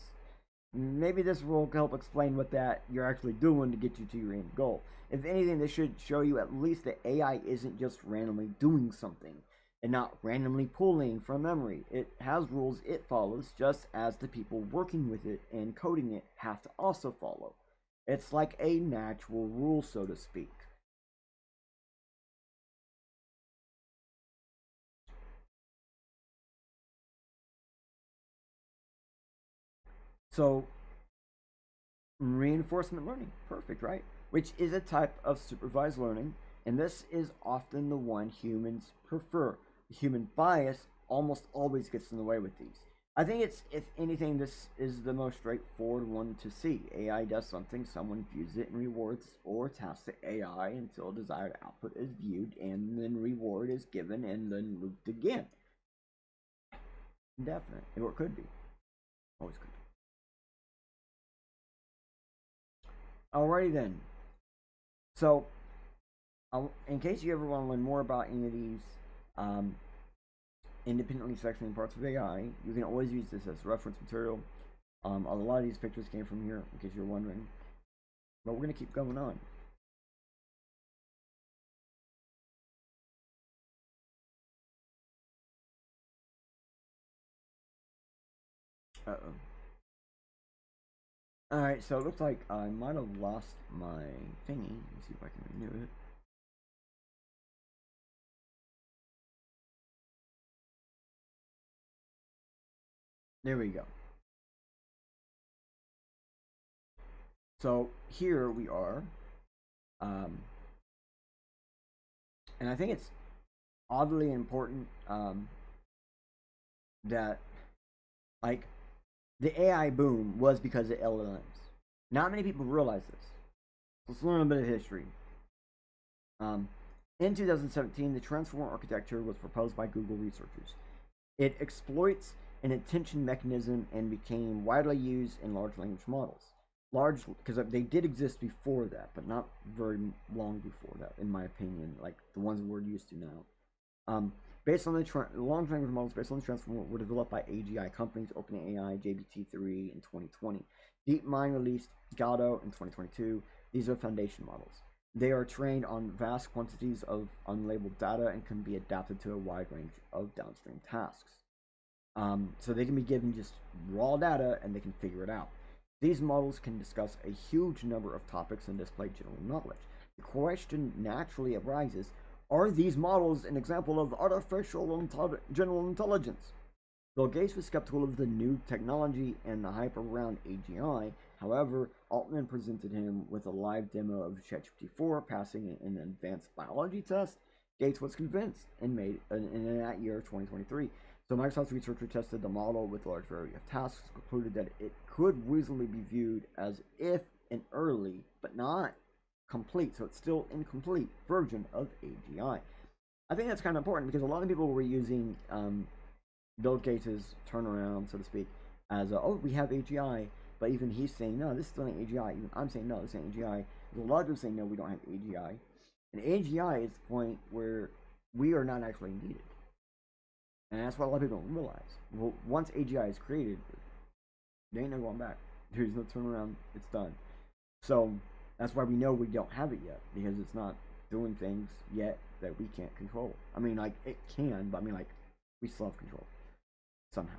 S2: maybe this will help explain what that you're actually doing to get you to your end goal. If anything, this should show you at least that AI isn't just randomly doing something and not randomly pulling from memory. It has rules it follows, just as the people working with it and coding it have to also follow. It's like a natural rule, so to speak. So reinforcement learning, perfect, right? Which is a type of supervised learning, and this is often the one humans prefer. The human bias almost always gets in the way with these. I think it's, if anything, this is the most straightforward one to see. AI does something, someone views it and rewards or tasks the AI until desired output is viewed, and then reward is given and then looped again. Indefinite, or it could be. Always could be. Alrighty then. So, in case you ever want to learn more about any of these independently sectioning parts of AI, you can always use this as reference material. A lot of these pictures came from here, in case you're wondering. But we're going to keep going on. Uh-oh. Alright, so it looks like I might have lost my thingy. Let's see if I can renew it. There we go. So here we are. And I think it's oddly important that, like, the AI boom was because of LLMs. Not many people realize this. Let's learn a bit of history. In 2017, the transformer architecture was proposed by Google researchers. It exploits an attention mechanism and became widely used in large language models. Because they did exist before that, but not very long before that, in my opinion, like the ones we're used to now. Based on the large language models based on the transformer were developed by AGI companies, OpenAI, JBT3 in 2020. DeepMind released Gato in 2022. These are foundation models. They are trained on vast quantities of unlabeled data and can be adapted to a wide range of downstream tasks. So they can be given just raw data and they can figure it out. These models can discuss a huge number of topics and display general knowledge. The question naturally arises, are these models an example of artificial general intelligence? Bill Gates was skeptical of the new technology and the hype around AGI. However, Altman presented him with a live demo of ChatGPT-4 passing an advanced biology test. Gates was convinced and made in that year, 2023. So Microsoft's researcher tested the model with a large variety of tasks, concluded that it could reasonably be viewed as if an early, but not complete, so it's still incomplete version of AGI. I think that's kind of important because a lot of people were using Bill Gates' turnaround, so to speak, as oh, we have AGI, but even he's saying no, this is not AGI. Even I'm saying no, this ain't AGI. There's a lot of people saying no, we don't have AGI, and AGI is the point where we are not actually needed. And that's what a lot of people don't realize. Well, once AGI is created, there ain't no going back. There's no turnaround. It's done. So that's why we know we don't have it yet, because it's not doing things yet that we can't control. I mean, like, it can, but I mean, like, we still have control somehow.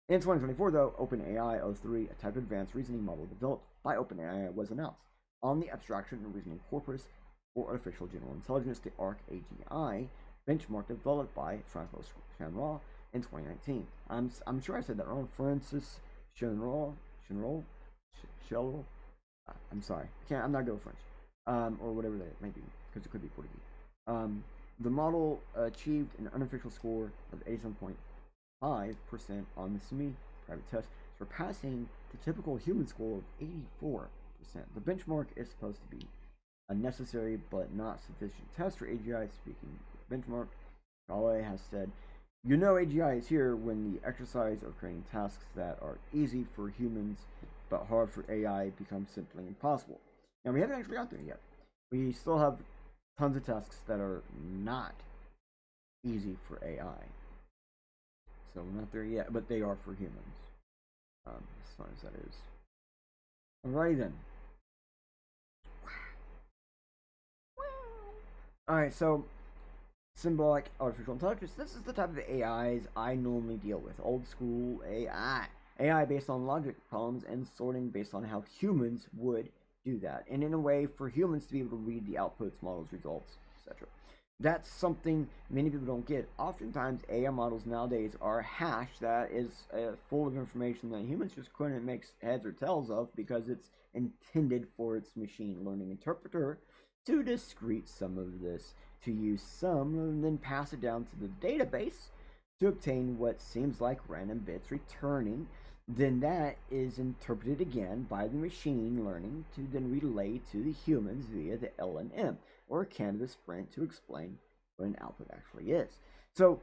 S2: In 2024, though, OpenAI O3, a type of advanced reasoning model developed by OpenAI, was announced. On the abstraction and reasoning corpus for artificial general intelligence, the ARC-AGI benchmark developed by Francois Chanral in 2019. I'm sure I said that wrong. Francis Chanral. I'm sorry. I'm not good with French. Or whatever that may be, because it could be Portuguese. The model achieved an unofficial score of 87.5% on the semi-private test, surpassing the typical human score of 84%. The benchmark is supposed to be a necessary but not sufficient test for AGI. Speaking of benchmark, Galway has said, you know AGI is here when the exercise of creating tasks that are easy for humans but hard for AI becomes simply impossible. Now, we haven't actually got there yet. We still have tons of tasks that are not easy for AI. So we're not there yet, but they are for humans. As far as that is. Alrighty then. Alright, so symbolic artificial intelligence. This is the type of AIs I normally deal with. Old school AI. AI based on logic problems and sorting based on how humans would do that. And in a way for humans to be able to read the outputs, models, results, etc. That's something many people don't get. Oftentimes AI models nowadays are hashed that is full of information that humans just couldn't make heads or tails of because it's intended for its machine learning interpreter to discrete some of this, to use some and then pass it down to the database to obtain what seems like random bits returning. Then that is interpreted again by the machine learning to then relay to the humans via the LNM or Canvas sprint to explain what an output actually is. So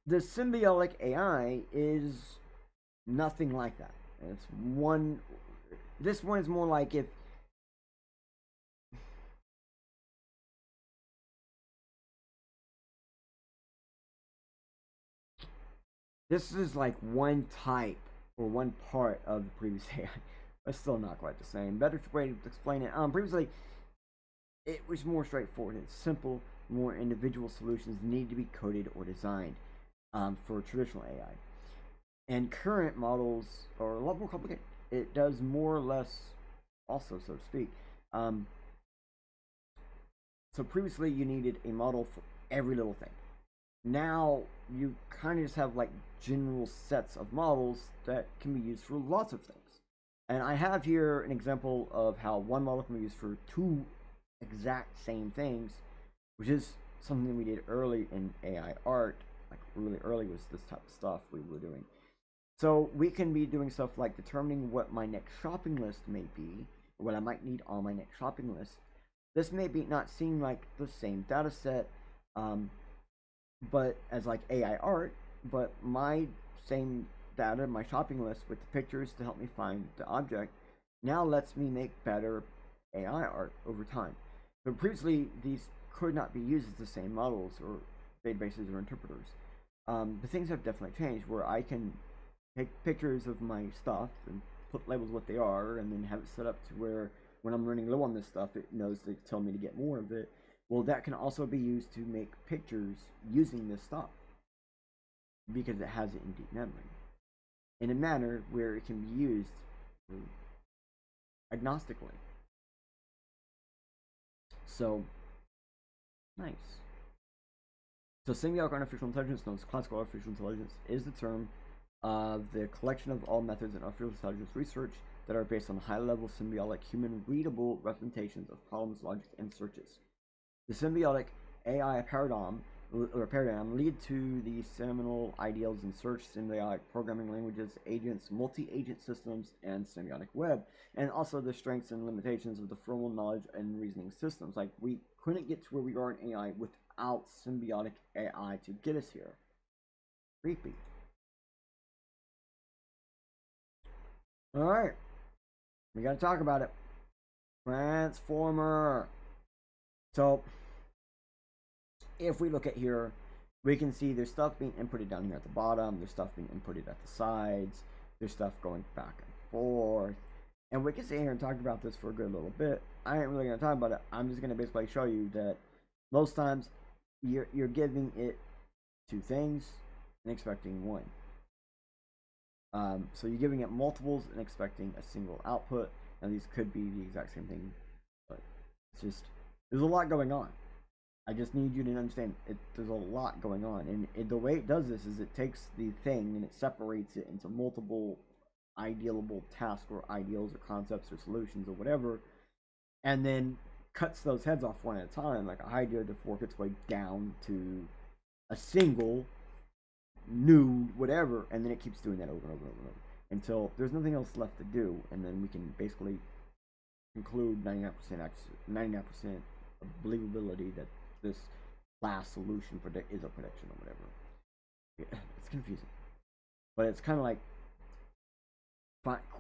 S2: the symbiotic AI is nothing like that. It's one. This one is more like if this is like one type or one part of the previous AI, but still not quite the same. Better way to explain it. Previously, it was more straightforward. It's simple. More individual solutions need to be coded or designed for traditional AI. And current models are a lot more complicated. it does more or less also, so to speak. So previously you needed a model for every little thing. Now you kind of just have like general sets of models that can be used for lots of things. And I have here an example of how one model can be used for two exact same things, which is something we did early in AI art. Like really early was this type of stuff we were doing. So we can be doing stuff like determining what my next shopping list may be, or what I might need on my next shopping list. This may be not seem like the same data set, but as like AI art, but my same data, my shopping list with the pictures to help me find the object, now lets me make better AI art over time. But previously, these could not be used as the same models or databases or interpreters. The things have definitely changed where I can take pictures of my stuff and put labels what they are, and then have it set up to where when I'm running low on this stuff, it knows to tell me to get more of it. Well, that can also be used to make pictures using this stuff because it has it in deep memory in a manner where it can be used agnostically. So, nice. So, symbiotic artificial intelligence, known as classical artificial intelligence, is the term of the collection of all methods in artificial intelligence research that are based on high-level symbiotic human-readable representations of problems, logic, and searches. The symbiotic AI paradigm lead to the seminal ideals in search, symbiotic programming languages, agents, multi-agent systems, and symbiotic web, and also the strengths and limitations of the formal knowledge and reasoning systems. Like, we couldn't get to where we are in AI without symbiotic AI to get us here. Creepy. Alright, we gotta talk about it. Transformer. So, if we look at here, we can see there's stuff being inputted down here at the bottom, there's stuff being inputted at the sides, there's stuff going back and forth, and we can sit here and talk about this for a good little bit. I ain't really gonna talk about it. I'm just gonna basically show you that most times you're giving it two things and expecting one. So you're giving it multiples and expecting a single output. Now these could be the exact same thing, but it's just, there's a lot going on. I just need you to understand there's a lot going on, and the way it does this is it takes the thing and it separates it into multiple idealable tasks or ideals or concepts or solutions or whatever, and then cuts those heads off one at a time, like a idea to fork its way down to a single new whatever, and then it keeps doing that over and over and over until there's nothing else left to do, and then we can basically conclude 99% of believability that this last solution is a prediction or whatever. Yeah, it's confusing, but it's kind of like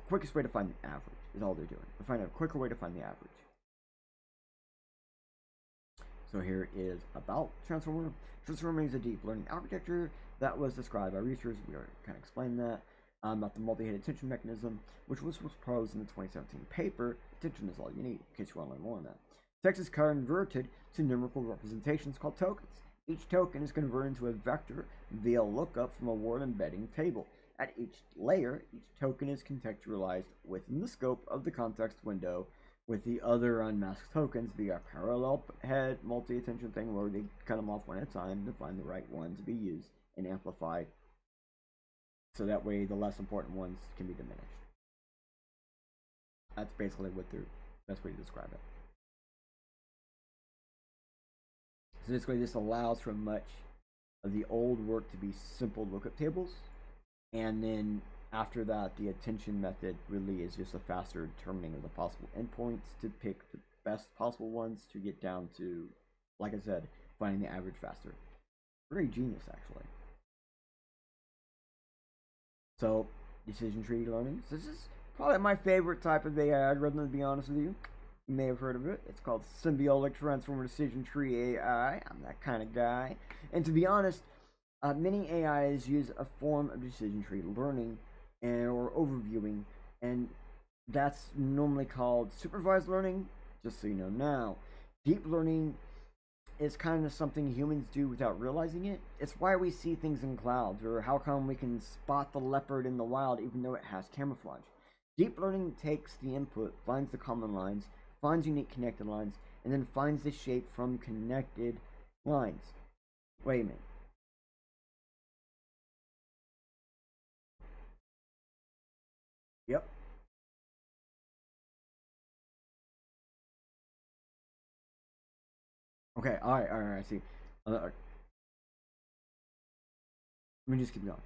S2: quickest way to find the average is all they're doing. They're finding a quicker way to find the average. So here is about Transformer. Transformer is a deep learning architecture that was described by researchers. We already kind of explained that. About the multi-head attention mechanism, which was proposed in the 2017 paper. Attention is all you need, in case you want to learn more on that. Text is converted to numerical representations called tokens. Each token is converted into a vector via lookup from a word embedding table. At each layer, each token is contextualized within the scope of the context window with the other unmasked tokens via parallel head multi-attention thing where they cut them off one at a time to find the right one to be used and amplified. So that way the less important ones can be diminished. That's basically what the best way to describe it. So basically this allows for much of the old work to be simple lookup tables, and then after that the attention method really is just a faster determining of the possible endpoints to pick the best possible ones to get down to, like I said, finding the average faster. Very genius actually. So decision tree learning. So this is probably my favorite type of AI algorithm, to be honest with you. You may have heard of it. It's called symbiotic transformer decision tree AI. I'm that kind of guy. And to be honest, many AIs use a form of decision tree learning or overviewing, and that's normally called supervised learning, just so you know now. Deep learning is kind of something humans do without realizing it. It's why we see things in clouds, or how come we can spot the leopard in the wild even though it has camouflage. Deep learning takes the input, finds the common lines, finds unique connected lines, and then finds the shape from connected lines. Wait a minute. Yep. Okay, alright, I see. Let me just keep going.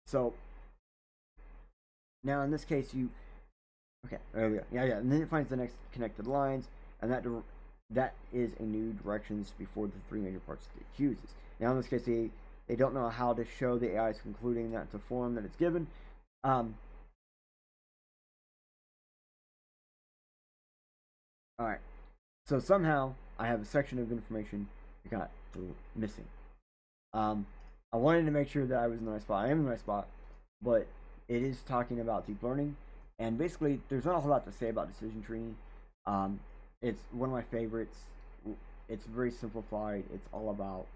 S2: So, now in this case, okay, there we go. Yeah, and then it finds the next connected lines, and that is a new directions before the three major parts that it uses. Now in this case, they don't know how to show the AI is concluding that to form that it's given. Alright, so somehow I have a section of information that got missing. I wanted to make sure that I was in the right spot. I am in the right spot, but it is talking about deep learning, and basically there's not a whole lot to say about decision tree. It's one of my favorites. It's very simplified. It's all about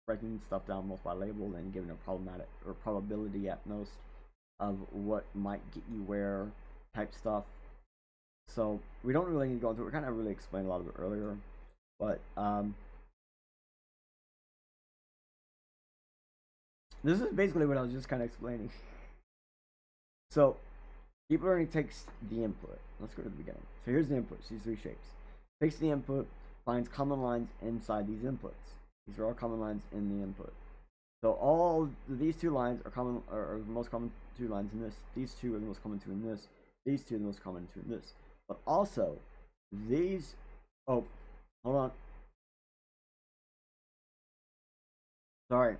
S2: breaking stuff down most by label and giving a problematic or probability at most of what might get you where type stuff. So we don't really need to go into it. We kind of really explained a lot of it earlier, but this is basically what I was just kind of explaining. So deep learning takes the input. Let's go to the beginning. So here's the input. These three shapes. Takes the input, finds common lines inside these inputs. These are all common lines in the input. So all these two lines are common, are the most common two lines in this. These two are the most common two in this. These two are the most common two in this. But also these. Oh, hold on. Sorry.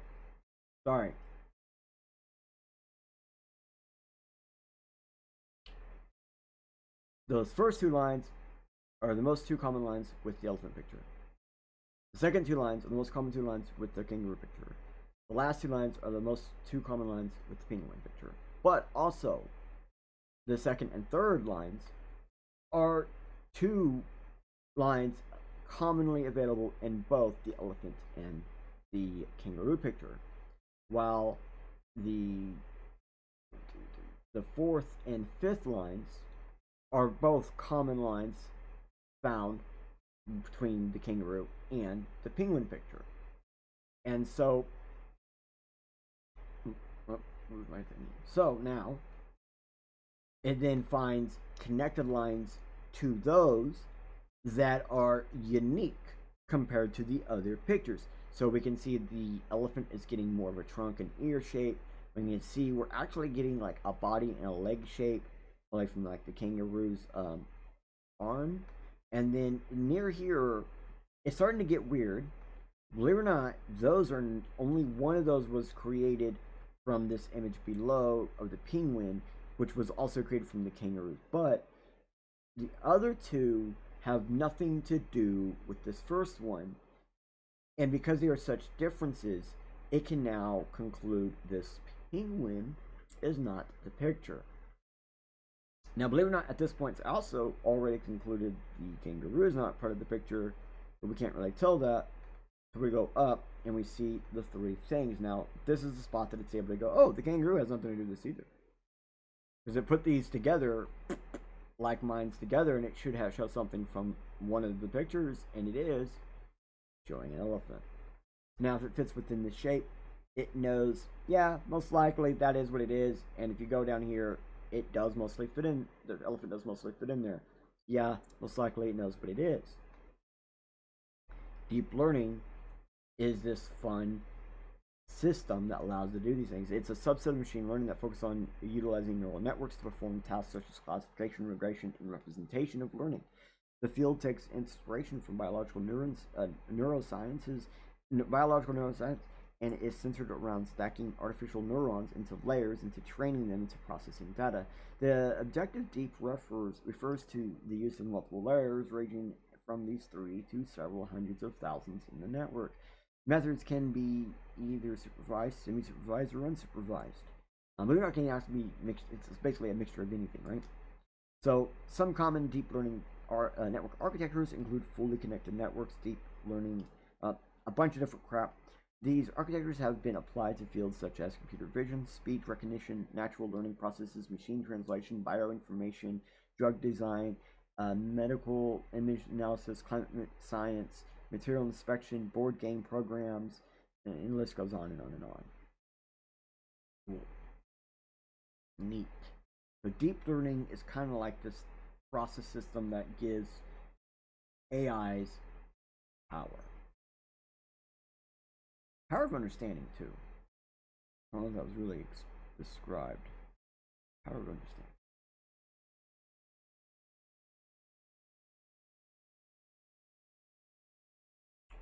S2: Those first two lines are the most two common lines with the elephant picture. The second two lines are the most common two lines with the kangaroo picture. The last two lines are the most two common lines with the penguin picture. But also, the second and third lines are two lines commonly available in both the elephant and the kangaroo picture, while the fourth and fifth lines are both common lines found between the kangaroo and the penguin picture. And so, so now it then finds connected lines to those that are unique compared to the other pictures. So we can see the elephant is getting more of a trunk and ear shape. We can see we're actually getting like a body and a leg shape, like from like the kangaroo's arm. And then near here, it's starting to get weird. Believe it or not, those are only one of those was created from this image below of the penguin, which was also created from the kangaroo. But the other two have nothing to do with this first one. And because there are such differences, it can now conclude this penguin is not the picture. Now, believe it or not, at this point, it's also already concluded the kangaroo is not part of the picture, but we can't really tell that. So we go up and we see the three things. Now, this is the spot that it's able to go, oh, the kangaroo has nothing to do with this either. Because it put these together, like minds together, and it should have show something from one of the pictures, and it is showing an elephant. Now, if it fits within the shape, it knows, yeah, most likely that is what it is. And if you go down here, it does mostly fit in. The elephant does mostly fit in there. Yeah, most likely it knows what it is. Deep learning is this fun system that allows it to do these things. It's a subset of machine learning that focuses on utilizing neural networks to perform tasks such as classification, regression, and representation of learning. The field takes inspiration from biological neuroscience, and is centered around stacking artificial neurons into layers and to training them into processing data. The objective deep refers to the use of multiple layers ranging from these three to several hundreds of thousands in the network. Methods can be either supervised, semi-supervised, or unsupervised. But they're not going to have to be mixed. It's basically a mixture of anything, right? So some common deep learning network architectures include fully connected networks, deep learning, a bunch of different crap. These architectures have been applied to fields such as computer vision, speech recognition, natural learning processes, machine translation, bioinformation, drug design, medical image analysis, climate science, material inspection, board game programs, and the list goes on and on and on. Cool. Neat. So deep learning is kind of like this process system that gives AIs power. Power of understanding, too. I don't know if that was really described. Power of understanding.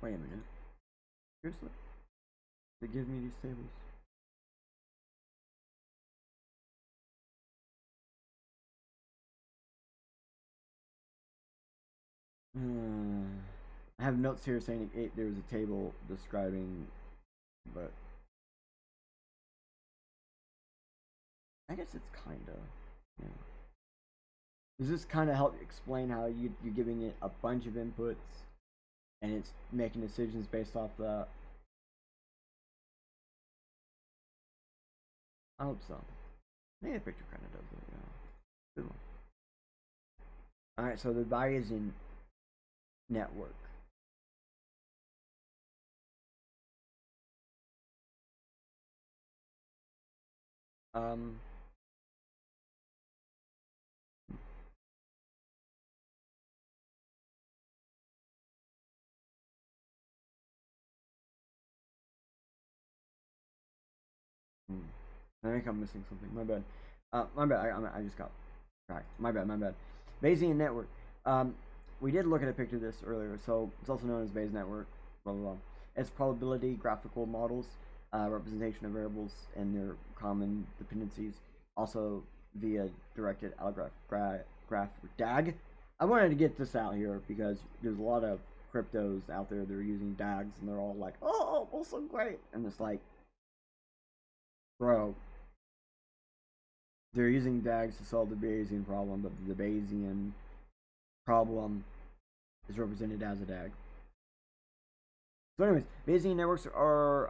S2: Wait a minute. Seriously? They give me these tables? I have notes here saying there was a table describing, but I guess it's kinda, yeah. Does this kind of help explain how you're giving it a bunch of inputs and it's making decisions based off that? I hope so. Maybe the picture kind of does it, yeah. Good one. Alright, so the Bayesian network. I think I'm missing something. My bad. My bad. I just got. Right. My bad. My bad. Bayesian network. We did look at a picture of this earlier. So it's also known as Bayes network. Blah blah blah. It's probability graphical models, representation of variables and their common dependencies. Also via directed algebra graph DAG. I wanted to get this out here because there's a lot of cryptos out there that are using DAGs and they're all like, oh, so great, and it's like, bro, they're using DAGs to solve the Bayesian problem, but the Bayesian problem is represented as a DAG. So anyways, Bayesian networks are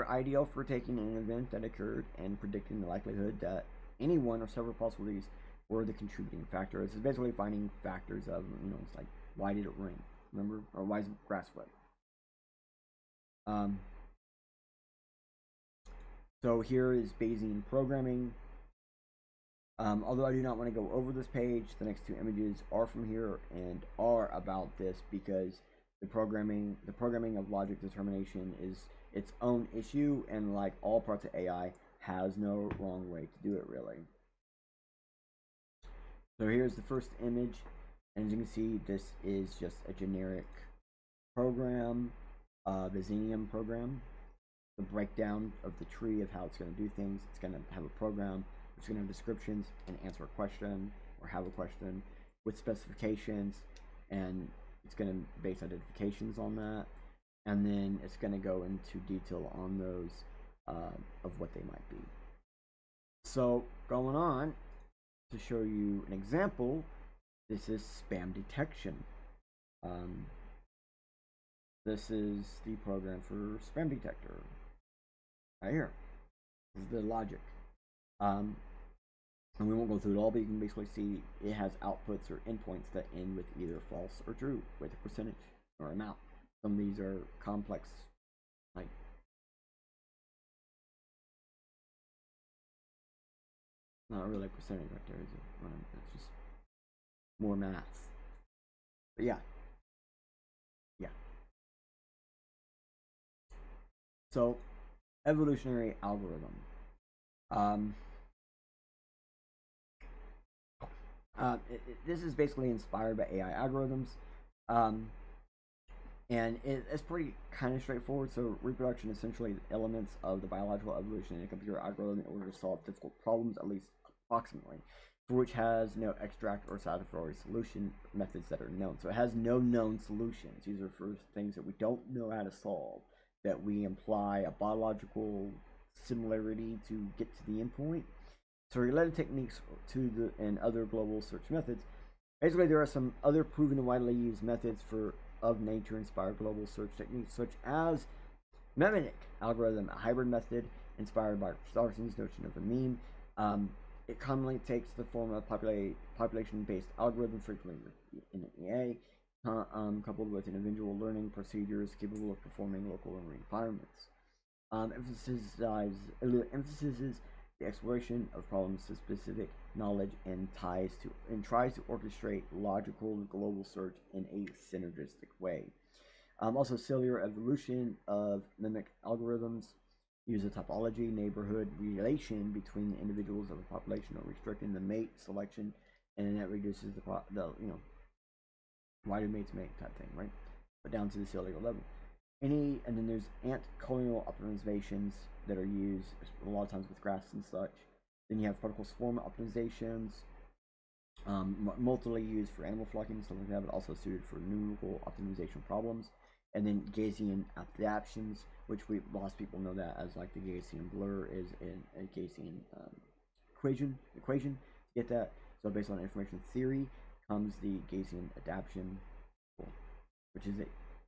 S2: ideal for taking an event that occurred and predicting the likelihood that any one or several possibilities were the contributing factor. This is basically finding factors of, it's like, why did it rain? Remember? Or why is grass wet? So here is Bayesian programming. Although I do not want to go over this page, the next two images are from here and are about this because the programming of logic determination is its own issue, and like all parts of AI, has no wrong way to do it really. So here's the first image, and as you can see, this is just a generic program, Bayesian program. The breakdown of the tree of how it's going to do things. It's going to have a program, it's going to have descriptions and answer a question or have a question with specifications, and it's going to base identifications on that, and then it's going to go into detail on those of what they might be. So going on to show you an example, this is spam detection. This is the program for spam detector. Right here. This is the logic. And we won't go through it all, but you can basically see it has outputs or endpoints that end with either false or true, with a percentage or amount. Some of these are complex, like not really a percentage right there, is it? It's just more math. But yeah. So, evolutionary algorithm. This is basically inspired by AI algorithms, and it's pretty kind of straightforward. So, reproduction is essentially elements of the biological evolution in a computer algorithm in order to solve difficult problems, at least approximately, for which has no extract or satisfactory solution methods that are known. So, it has no known solutions. These are for things that we don't know how to solve, that we imply a biological similarity to get to the endpoint. So related techniques and other global search methods. Basically, there are some other proven and widely used methods for of nature inspire global search techniques such as mnemonic algorithm, a hybrid method inspired by Starson's notion of a meme. It commonly takes the form of population-based algorithms, frequently in EA, coupled with individual learning procedures capable of performing local learning environments. Emphasizes the exploration of problems to specific knowledge and tries to orchestrate logical global search in a synergistic way. Also, cellular evolution of mimic algorithms use a topology neighborhood relation between the individuals of a population, or restricting the mate selection, and that reduces the why do mates mate type thing, right? But down to the cellular level. And then there's ant colonial optimizations that are used a lot of times with graphs and such. Then you have particle swarm optimizations, multiply used for animal flocking and stuff like that, but also suited for numerical optimization problems. And then Gaussian adaptations, which lots of people know that as like the Gaussian blur is in a Gaussian equation to get that. So based on information theory comes the Gaussian adaptation, which is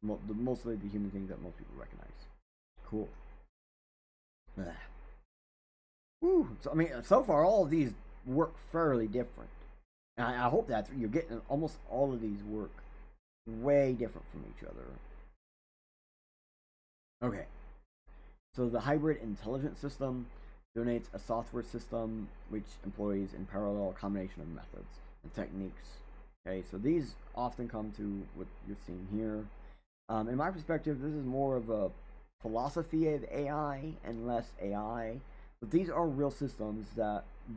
S2: mostly the human thing that most people recognize. Cool. Woo. So I mean, so far all of these work fairly different. And I hope that you're getting almost all of these work way different from each other. Okay, so the hybrid intelligence system donates a software system which employs in parallel a combination of methods and techniques. Okay, so these often come to what you're seeing here. In my perspective, this is more of a philosophy of AI and less AI. But these are real systems,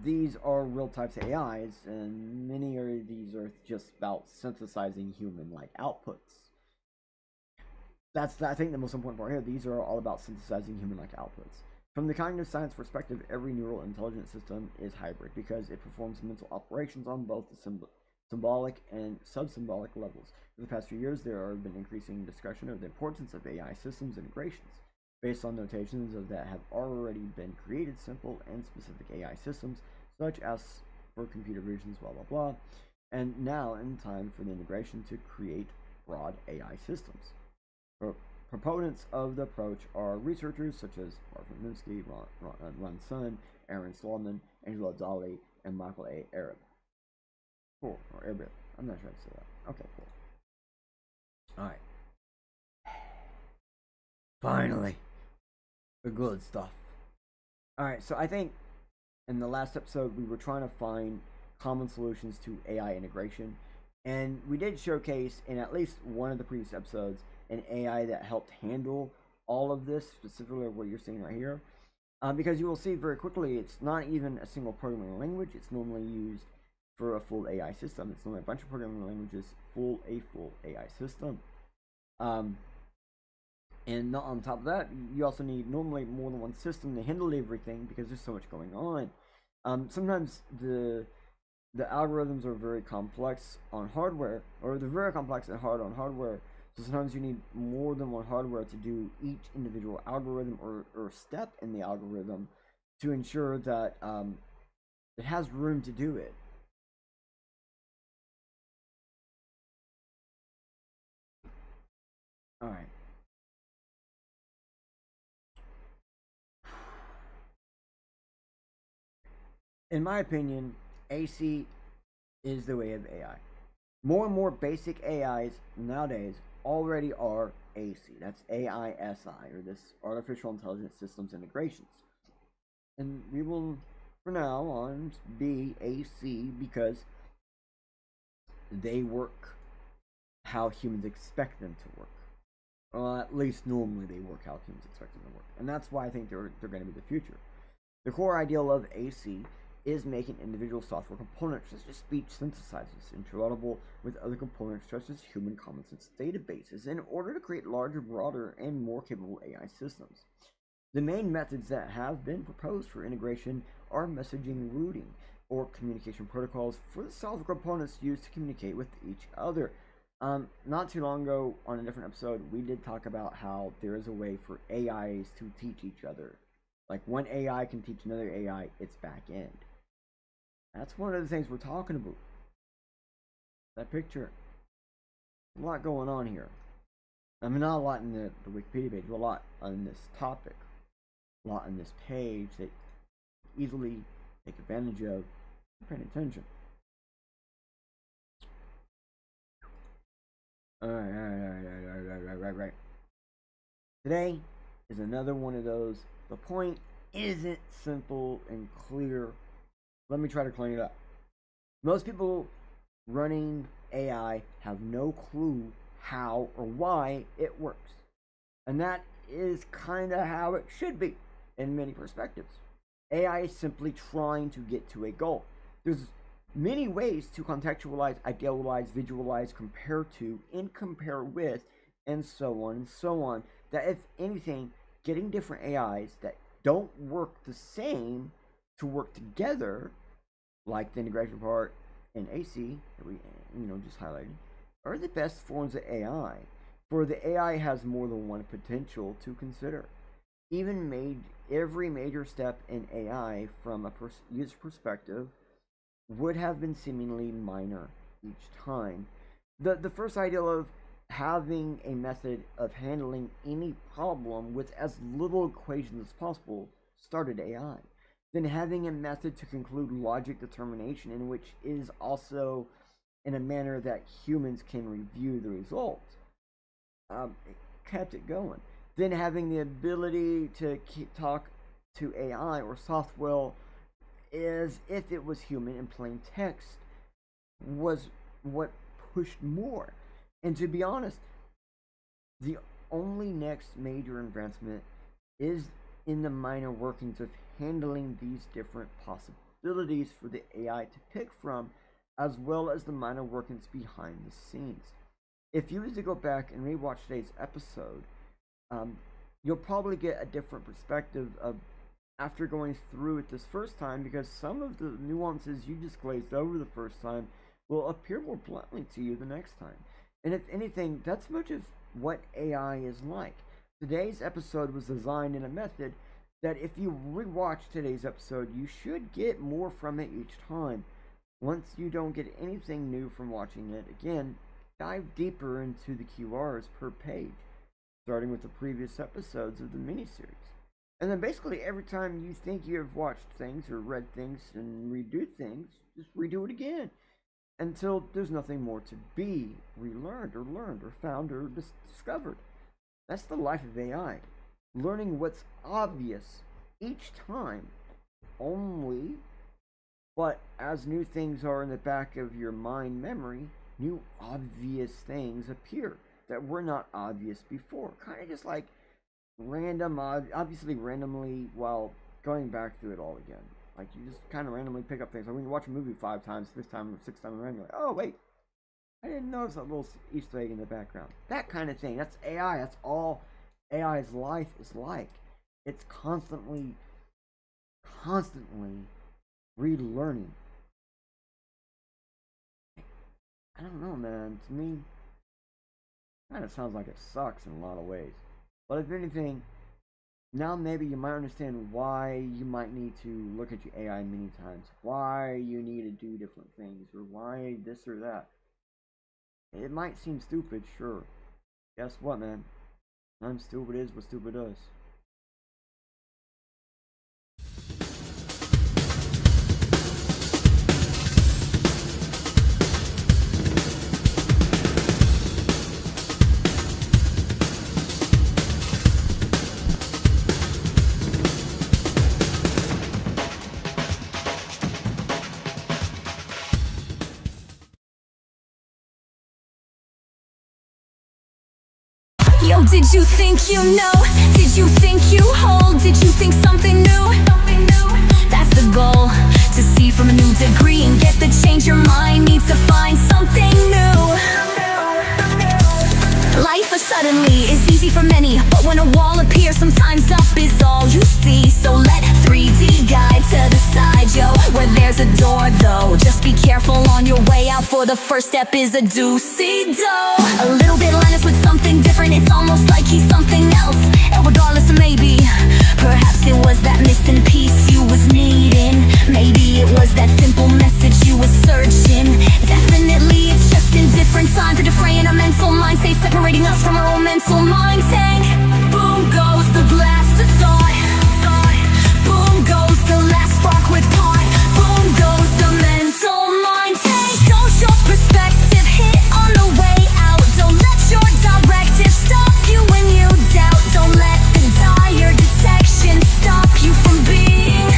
S2: these are real types of AIs, and many of these are just about synthesizing human-like outputs. That's, I think, the most important part here. These are all about synthesizing human-like outputs. From the cognitive science perspective, every neural intelligence system is hybrid because it performs mental operations on both the symbolic and sub-symbolic levels. For the past few years, there have been increasing discussion of the importance of AI systems integrations. Based on notations that have already been created, simple and specific AI systems, such as for computer visions, blah, blah, blah, and now in time for the integration to create broad AI systems. Proponents of the approach are researchers such as Marvin Minsky, Ron Sun, Aaron Solomon, Angela Dali, and Michael A. Arab. Cool, or Arab. I'm not sure how to say that. Okay, cool. Alright. Finally. The good stuff. Alright, so I think in the last episode we were trying to find common solutions to AI integration. And we did showcase in at least one of the previous episodes an AI that helped handle all of this, specifically what you're seeing right here. Because you will see very quickly, it's not even a single programming language. It's normally used for a full AI system. It's normally a bunch of programming languages, a full AI system. And on top of that, you also need normally more than one system to handle everything because there's so much going on. Sometimes the algorithms are very complex on hardware, or they're very complex and hard on hardware. So sometimes you need more than one hardware to do each individual algorithm or step in the algorithm to ensure that it has room to do it. All right. In my opinion, AC is the way of AI. More and more basic AIs nowadays already are AC. That's AISI, or this Artificial Intelligence Systems Integrations. And we will, for now on, be AC because they work how humans expect them to work. Well, at least normally they work how humans expect them to work. And that's why I think they're going to be the future. The core ideal of AC is making individual software components such as speech synthesizers interoperable with other components such as human common sense databases in order to create larger, broader, and more capable AI systems. The main methods that have been proposed for integration are messaging routing or communication protocols for the software components used to communicate with each other. Not too long ago on a different episode, we did talk about how there is a way for AIs to teach each other. Like one AI can teach another AI its back end. That's one of the things we're talking about. That picture. A lot going on here. I mean, not a lot in the Wikipedia page, but a lot on this topic, a lot on this page that easily take advantage of paying attention. Alright. Today is another one of those. The point isn't simple and clear. Let me try to clean it up. Most people running AI have no clue how or why it works. And that is kind of how it should be in many perspectives. AI is simply trying to get to a goal. There's many ways to contextualize, idealize, visualize, compare to, and compare with, and so on, that if anything, getting different AIs that don't work the same to work together, like the integration part and AC that we just highlighted, are the best forms of AI, for the AI has more than one potential to consider. Even every major step in AI from a user perspective would have been seemingly minor each time. The first idea of having a method of handling any problem with as little equations as possible started AI. Then having a method to conclude logic determination, in which is also in a manner that humans can review the results, it kept it going. Then having the ability to talk to AI or software as if it was human in plain text was what pushed more. And to be honest, the only next major advancement is in the minor workings of handling these different possibilities for the AI to pick from, as well as the minor workings behind the scenes. If you was to go back and rewatch today's episode, you'll probably get a different perspective of after going through it this first time, because some of the nuances you just glazed over the first time will appear more bluntly to you the next time. And if anything, that's much of what AI is like. Today's episode was designed in a method that if you rewatch today's episode, you should get more from it each time. Once you don't get anything new from watching it, again, dive deeper into the QRs per page, starting with the previous episodes of the miniseries. And then basically every time you think you have watched things or read things and redo things, just redo it again until there's nothing more to be relearned or learned or found or discovered. That's the life of AI. Learning what's obvious each time only, but as new things are in the back of your mind memory, new obvious things appear that were not obvious before. Kind of just like randomly while going back through it all again. Like you just kind of randomly pick up things. Like when you watch a movie 5 times, 5th time, or 6th time around, you're like, oh wait, I didn't notice that little Easter egg in the background. That kind of thing. That's AI. That's all AI's life is like. It's constantly relearning. I don't know, man. To me, it kind of sounds like it sucks in a lot of ways. But if anything, now maybe you might understand why you might need to look at your AI many times. Why you need to do different things, or why this or that. It might seem stupid, sure. Guess what, man? Sometimes stupid is what stupid does.
S1: Yo, did you think you know? Did you think you hold? Did you think something new? That's the goal, to see from a new degree and get the change your mind needs to find something new. Life suddenly is easy for many, but when a wall appears, sometimes up is all you see. So let 3D guide to the side, yo, where there's a door though. Just be careful on your way out, for the first step is a do-see-do. A little bit honest with something different, it's almost like he's something else. And regardless of maybe, perhaps it was that missing piece you was needing. Maybe it was that simple message you was searching. Definitely it's just in different times, a defraying our mental mind state, separating us from our own mental mental mind tank. Boom goes the blast of thought. Boom goes the last spark with pot. Boom goes the mental mind tank. Don't your perspective hit on the way out. Don't let your directive stop you when you doubt. Don't let the dire detection stop you from being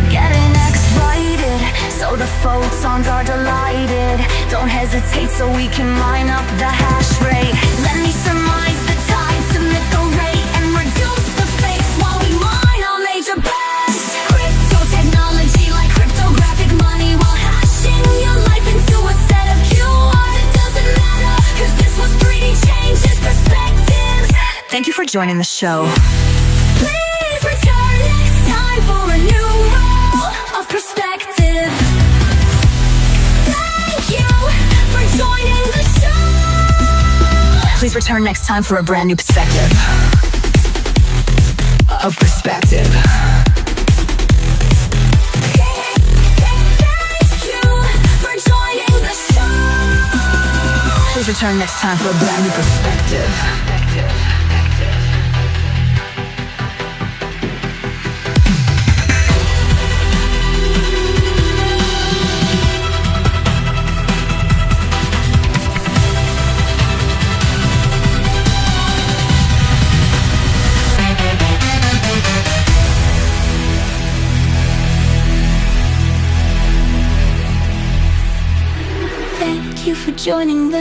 S1: getting excited, so the photons are delighted. Don't hesitate so we can line up the hash rate. Let me surmise the time, submit the rate, and reduce the fakes while we mine our major bags. Crypto technology like cryptographic money, while hashing your life into a set of QRs. It doesn't matter, cause this was 3D changes perspectives. Thank you for joining the show. Please return next time for a new roll of perspective. Thank you for joining the show. Please return next time for a brand new perspective. Of perspective. Thank you for joining the show. Please return next time for a brand new perspective. Thank you for joining the